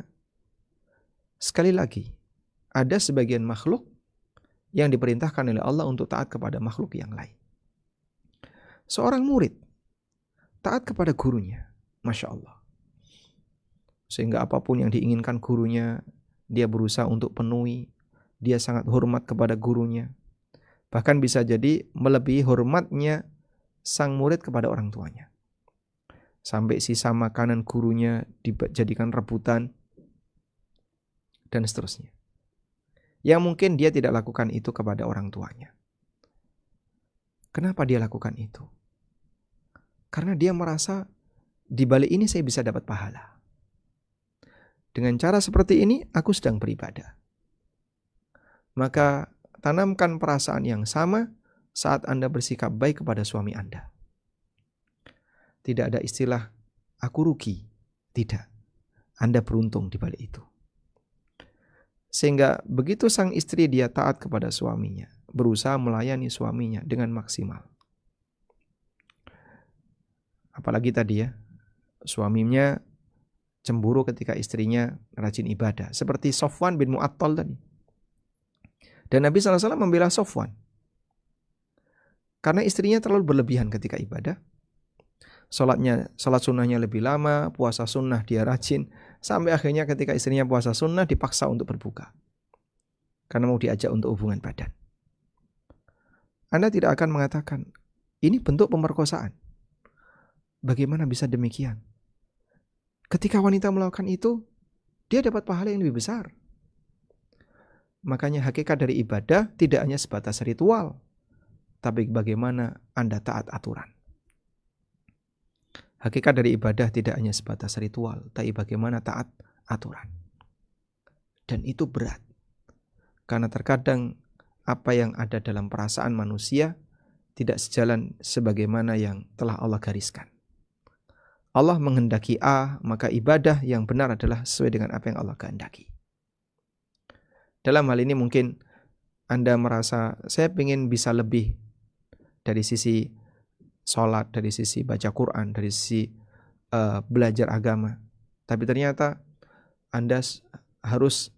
sekali lagi, ada sebagian makhluk yang diperintahkan oleh Allah untuk taat kepada makhluk yang lain. Seorang murid taat kepada gurunya, Masya Allah. Sehingga apapun yang diinginkan gurunya, dia berusaha untuk penuhi. Dia sangat hormat kepada gurunya. Bahkan bisa jadi melebihi hormatnya sang murid kepada orang tuanya. Sampai sisa makanan gurunya dijadikan rebutan, dan seterusnya. Yang mungkin dia tidak lakukan itu kepada orang tuanya. Kenapa dia lakukan itu? Karena dia merasa di balik ini saya bisa dapat pahala. Dengan cara seperti ini aku sedang beribadah. Maka tanamkan perasaan yang sama saat Anda bersikap baik kepada suami Anda. Tidak ada istilah aku rugi. Tidak. Anda beruntung di balik itu. Sehingga begitu sang istri dia taat kepada suaminya, berusaha melayani suaminya dengan maksimal. Apalagi tadi ya, suaminya cemburu ketika istrinya rajin ibadah. Seperti Sofwan bin Mu'attal tadi. Dan Nabi SAW membela Sofwan. Karena istrinya terlalu berlebihan ketika ibadah. Salat sunnahnya lebih lama, puasa sunnah dia rajin. Sampai akhirnya ketika istrinya puasa sunnah dipaksa untuk berbuka. Karena mau diajak untuk hubungan badan. Anda tidak akan mengatakan, ini bentuk pemerkosaan. Bagaimana bisa demikian? Ketika wanita melakukan itu, dia dapat pahala yang lebih besar. Makanya hakikat dari ibadah tidak hanya sebatas ritual, tapi bagaimana Anda taat aturan. Hakikat dari ibadah tidak hanya sebatas ritual, tapi bagaimana taat aturan. Dan itu berat. Karena terkadang apa yang ada dalam perasaan manusia tidak sejalan sebagaimana yang telah Allah gariskan. Allah menghendaki A, maka ibadah yang benar adalah sesuai dengan apa yang Allah kehendaki. Dalam hal ini mungkin Anda merasa, saya ingin bisa lebih dari sisi sholat, dari sisi baca Quran, dari sisi belajar agama. Tapi ternyata Anda harus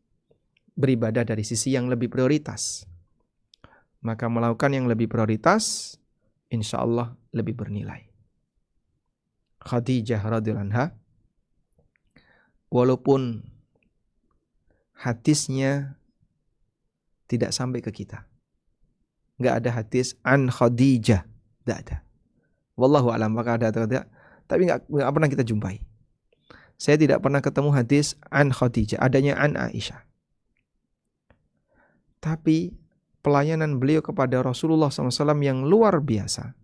beribadah dari sisi yang lebih prioritas. Maka melakukan yang lebih prioritas, insya Allah lebih bernilai. Khadijah radhiyallahu anha, walaupun hadisnya tidak sampai ke kita, nggak ada hadis an Khadijah, nggak ada. Wallahu a'lam, maka ada atau tidak, tapi nggak pernah kita jumpai. Saya tidak pernah ketemu hadis an Khadijah, adanya an Aisyah. Tapi pelayanan beliau kepada Rasulullah SAW yang luar biasa,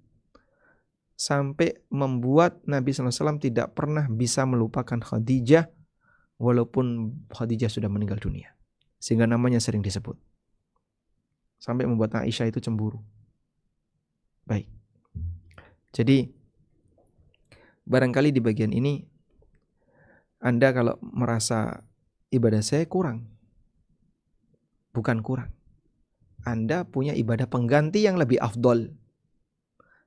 sampai membuat Nabi SAW tidak pernah bisa melupakan Khadijah walaupun Khadijah sudah meninggal dunia. Sehingga namanya sering disebut. Sampai membuat Aisyah itu cemburu. Baik. Jadi barangkali di bagian ini Anda kalau merasa ibadah saya kurang. Bukan kurang. Anda punya ibadah pengganti yang lebih afdol.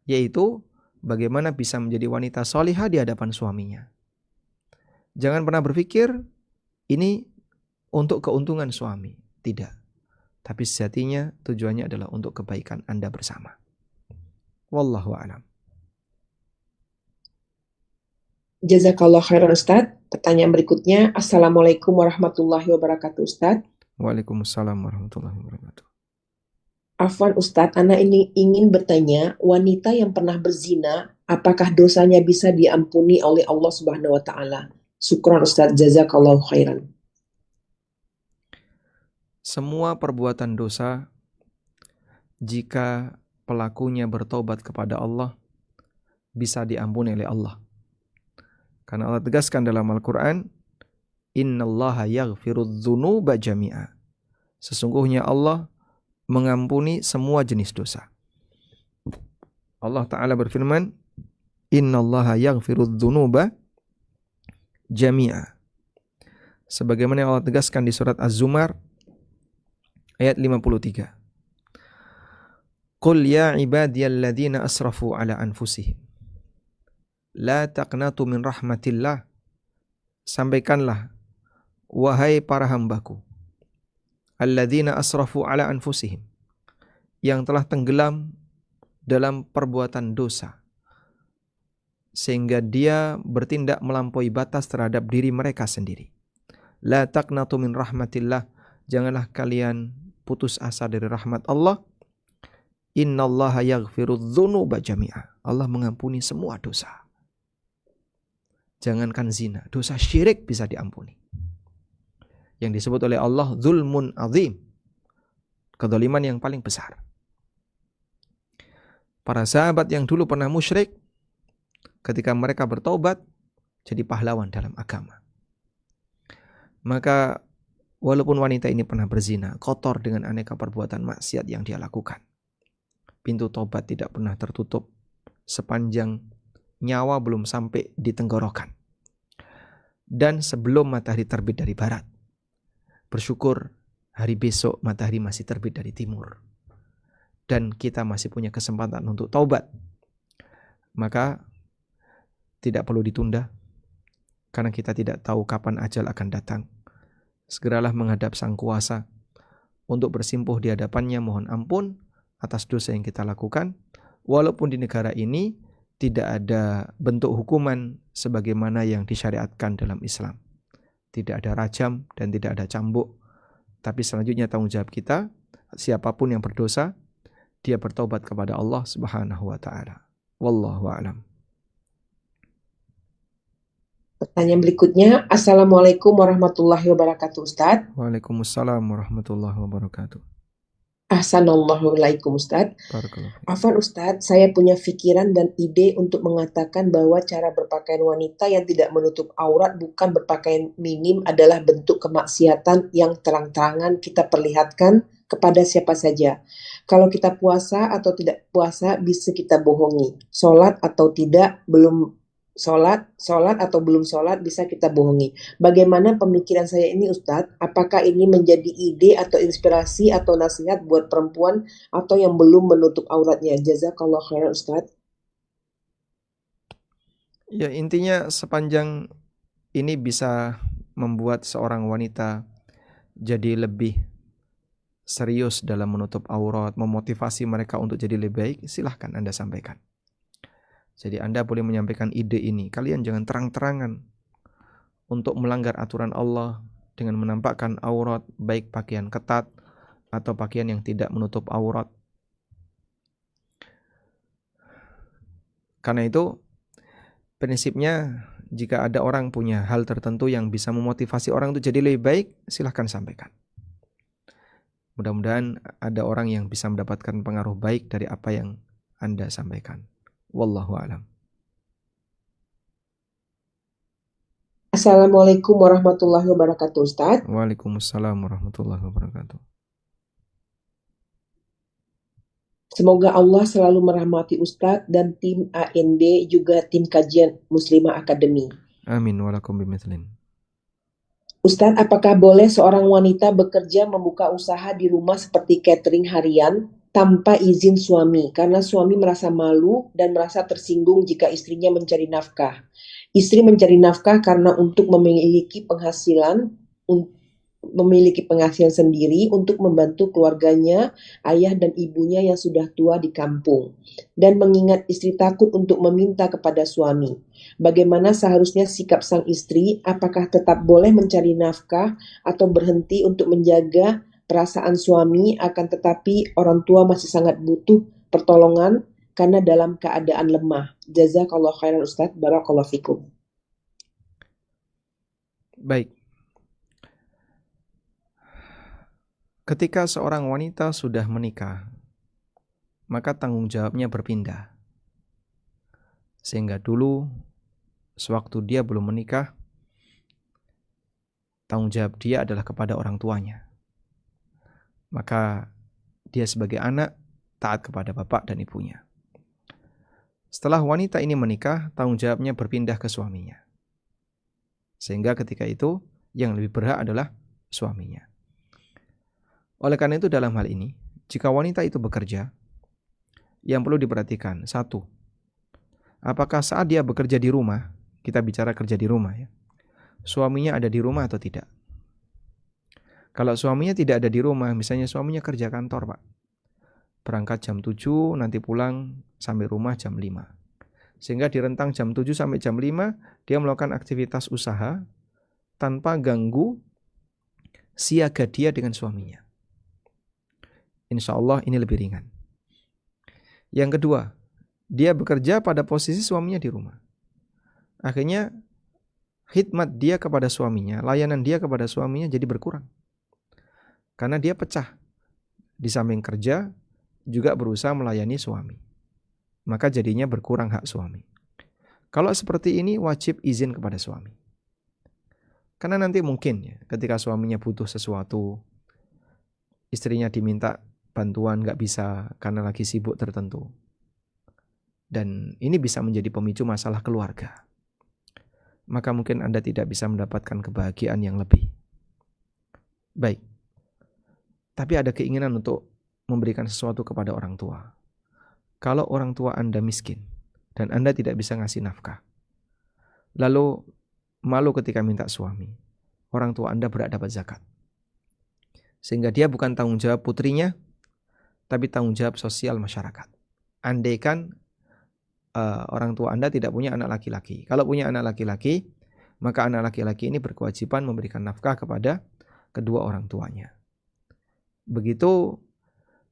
Yaitu bagaimana bisa menjadi wanita solihah di hadapan suaminya. Jangan pernah berpikir ini untuk keuntungan suami. Tidak. Tapi sejatinya tujuannya adalah untuk kebaikan Anda bersama. Wallahu a'lam. Jazakallah khairan Ustadz. Pertanyaan berikutnya, Assalamualaikum warahmatullahi wabarakatuh Ustadz. Waalaikumsalam warahmatullahi wabarakatuh. Afwan Ustadz, Ana ini ingin bertanya, wanita yang pernah berzina, apakah dosanya bisa diampuni oleh Allah Subhanahu wa Ta'ala? Syukran Ustadz, jazakallahu khairan. Semua perbuatan dosa, jika pelakunya bertobat kepada Allah, bisa diampuni oleh Allah. Karena Allah tegaskan dalam Al-Quran, Innallaha yaghfirudz dzunuba jami'a. Sesungguhnya Allah mengampuni semua jenis dosa. Allah Ta'ala berfirman, Innallaha yaghfirudz dzunuba jami'a. Sebagaimana Allah tegaskan di surat Az-Zumar ayat 53. Qul ya ibadiyalladzina asrafu ala anfusihim la taqnatu min rahmatillah. Sampaikanlah, wahai para hambaku, alladzina asrafu ala anfusihim, yang telah tenggelam dalam perbuatan dosa, sehingga dia bertindak melampaui batas terhadap diri mereka sendiri. La taqnatu min rahmatillah, janganlah kalian putus asa dari rahmat Allah. Innallaha yaghfirudz dzunuba jami'a. Allah mengampuni semua dosa. Jangankan zina, dosa syirik bisa diampuni. Yang disebut oleh Allah zulmun azim, kezaliman yang paling besar. Para sahabat yang dulu pernah musyrik, ketika mereka bertobat, jadi pahlawan dalam agama. Maka walaupun wanita ini pernah berzina, kotor dengan aneka perbuatan maksiat yang dia lakukan, pintu tobat tidak pernah tertutup sepanjang nyawa belum sampai di tenggorokan. Dan sebelum matahari terbit dari barat, bersyukur hari besok matahari masih terbit dari timur. Dan kita masih punya kesempatan untuk taubat. Maka tidak perlu ditunda, karena kita tidak tahu kapan ajal akan datang. Segeralah menghadap Sang Kuasa untuk bersimpuh di hadapannya, mohon ampun atas dosa yang kita lakukan. Walaupun di negara ini tidak ada bentuk hukuman sebagaimana yang disyariatkan dalam Islam. Tidak ada rajam dan tidak ada cambuk. Tapi selanjutnya tanggung jawab kita, siapapun yang berdosa, dia bertobat kepada Allah Subhanahu wa taala. Wallahu a'lam. Pertanyaan berikutnya, Assalamualaikum warahmatullahi wabarakatuh Ustadz. Waalaikumsalam warahmatullahi wabarakatuh. Assalamualaikum Ustadz. Barakallahu. Afwan Ustadz, saya punya pikiran dan ide untuk mengatakan bahwa cara berpakaian wanita yang tidak menutup aurat bukan berpakaian minim adalah bentuk kemaksiatan yang terang-terangan kita perlihatkan kepada siapa saja. Kalau kita puasa atau tidak puasa bisa kita bohongi. Sholat atau tidak, belum sholat atau belum sholat bisa kita bohongi. Bagaimana pemikiran saya ini Ustadz? Apakah ini menjadi ide atau inspirasi atau nasihat buat perempuan atau yang belum menutup auratnya? Jazakallah khairan Ustadz. Ya, intinya sepanjang ini bisa membuat seorang wanita jadi lebih serius dalam menutup aurat, memotivasi mereka untuk jadi lebih baik, silahkan Anda sampaikan. Jadi Anda boleh menyampaikan ide ini. Kalian jangan terang-terangan untuk melanggar aturan Allah dengan menampakkan aurat, baik pakaian ketat atau pakaian yang tidak menutup aurat. Karena itu prinsipnya jika ada orang punya hal tertentu yang bisa memotivasi orang untuk jadi lebih baik, silahkan sampaikan. Mudah-mudahan ada orang yang bisa mendapatkan pengaruh baik dari apa yang Anda sampaikan. Wallahu a'lam. Assalamualaikum warahmatullahi wabarakatuh Ustadz. Waalaikumsalam warahmatullahi wabarakatuh. Semoga Allah selalu merahmati Ustadz dan tim ANB juga tim kajian Muslimah Academy. Amin walakum bimithlin. Ustadz, apakah boleh seorang wanita bekerja membuka usaha di rumah seperti catering harian tanpa izin suami karena suami merasa malu dan merasa tersinggung jika istrinya mencari nafkah? Istri mencari nafkah karena untuk memiliki penghasilan sendiri untuk membantu keluarganya, ayah dan ibunya yang sudah tua di kampung, dan mengingat istri takut untuk meminta kepada suami. Bagaimana seharusnya sikap sang istri? Apakah tetap boleh mencari nafkah atau berhenti untuk menjaga perasaan suami, akan tetapi orang tua masih sangat butuh pertolongan karena dalam keadaan lemah? Jazakallah khairan Ustaz, barakallahu fikum. Baik. Ketika seorang wanita sudah menikah, maka tanggung jawabnya berpindah. Sehingga dulu, sewaktu dia belum menikah, tanggung jawab dia adalah kepada orang tuanya. Maka dia sebagai anak taat kepada bapak dan ibunya. Setelah wanita ini menikah, tanggung jawabnya berpindah ke suaminya. Sehingga ketika itu yang lebih berhak adalah suaminya. Oleh karena itu dalam hal ini, jika wanita itu bekerja, yang perlu diperhatikan, satu, apakah saat dia bekerja di rumah, kita bicara kerja di rumah ya, suaminya ada di rumah atau tidak? Kalau suaminya tidak ada di rumah, misalnya suaminya kerja kantor Pak, berangkat jam 7, nanti pulang sampai rumah jam 5. Sehingga di rentang jam 7 sampai jam 5, dia melakukan aktivitas usaha tanpa ganggu siaga dia dengan suaminya. Insya Allah ini lebih ringan. Yang kedua, dia bekerja pada posisi suaminya di rumah. Akhirnya khidmat dia kepada suaminya, layanan dia kepada suaminya jadi berkurang. Karena dia pecah. Di samping kerja, juga berusaha melayani suami. Maka jadinya berkurang hak suami. Kalau seperti ini wajib izin kepada suami. Karena nanti mungkin ya, ketika suaminya butuh sesuatu, istrinya diminta bantuan gak bisa karena lagi sibuk tertentu. Dan ini bisa menjadi pemicu masalah keluarga. Maka mungkin Anda tidak bisa mendapatkan kebahagiaan yang lebih. Baik. Tapi ada keinginan untuk memberikan sesuatu kepada orang tua. Kalau orang tua Anda miskin dan Anda tidak bisa ngasih nafkah, lalu malu ketika minta suami, orang tua Anda berhak dapat zakat. Sehingga dia bukan tanggung jawab putrinya, tapi tanggung jawab sosial masyarakat. Andaikan orang tua Anda tidak punya anak laki-laki. Kalau punya anak laki-laki, maka anak laki-laki ini berkewajiban memberikan nafkah kepada kedua orang tuanya. Begitu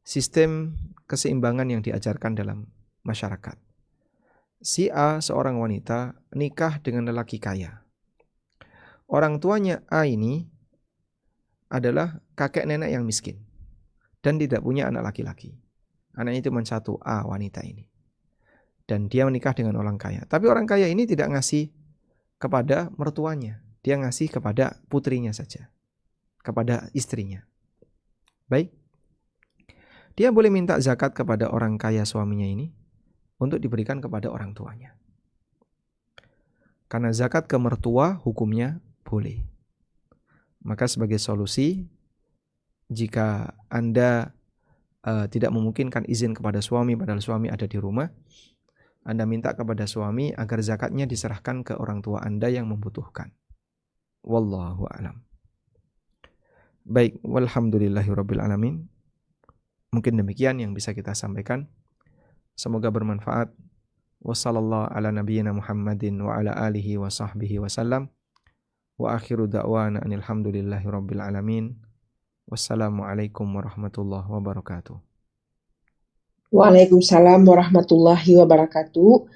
sistem keseimbangan yang diajarkan dalam masyarakat. Si A, seorang wanita, nikah dengan lelaki kaya. Orang tuanya A ini adalah kakek nenek yang miskin dan tidak punya anak laki-laki. Anaknya cuma satu, A, wanita ini. Dan dia menikah dengan orang kaya. Tapi orang kaya ini tidak ngasih kepada mertuanya. Dia ngasih kepada putrinya saja. Kepada istrinya. Baik. Dia boleh minta zakat kepada orang kaya suaminya ini untuk diberikan kepada orang tuanya. Karena zakat ke mertua hukumnya boleh. Maka sebagai solusi, jika Anda tidak memungkinkan izin kepada suami padahal suami ada di rumah, Anda minta kepada suami agar zakatnya diserahkan ke orang tua Anda yang membutuhkan. Wallahu a'lam. Baik, walhamdulillahirabbil alamin. Mungkin demikian yang bisa kita sampaikan. Semoga bermanfaat. Wassallallahu ala nabiyyina Muhammadin wa ala alihi wa sahbihi wasallam. Wa akhiru da'wana alhamdulillahirabbil alamin. Wassalamualaikum warahmatullahi wabarakatuh. Waalaikumsalam warahmatullahi wabarakatuh.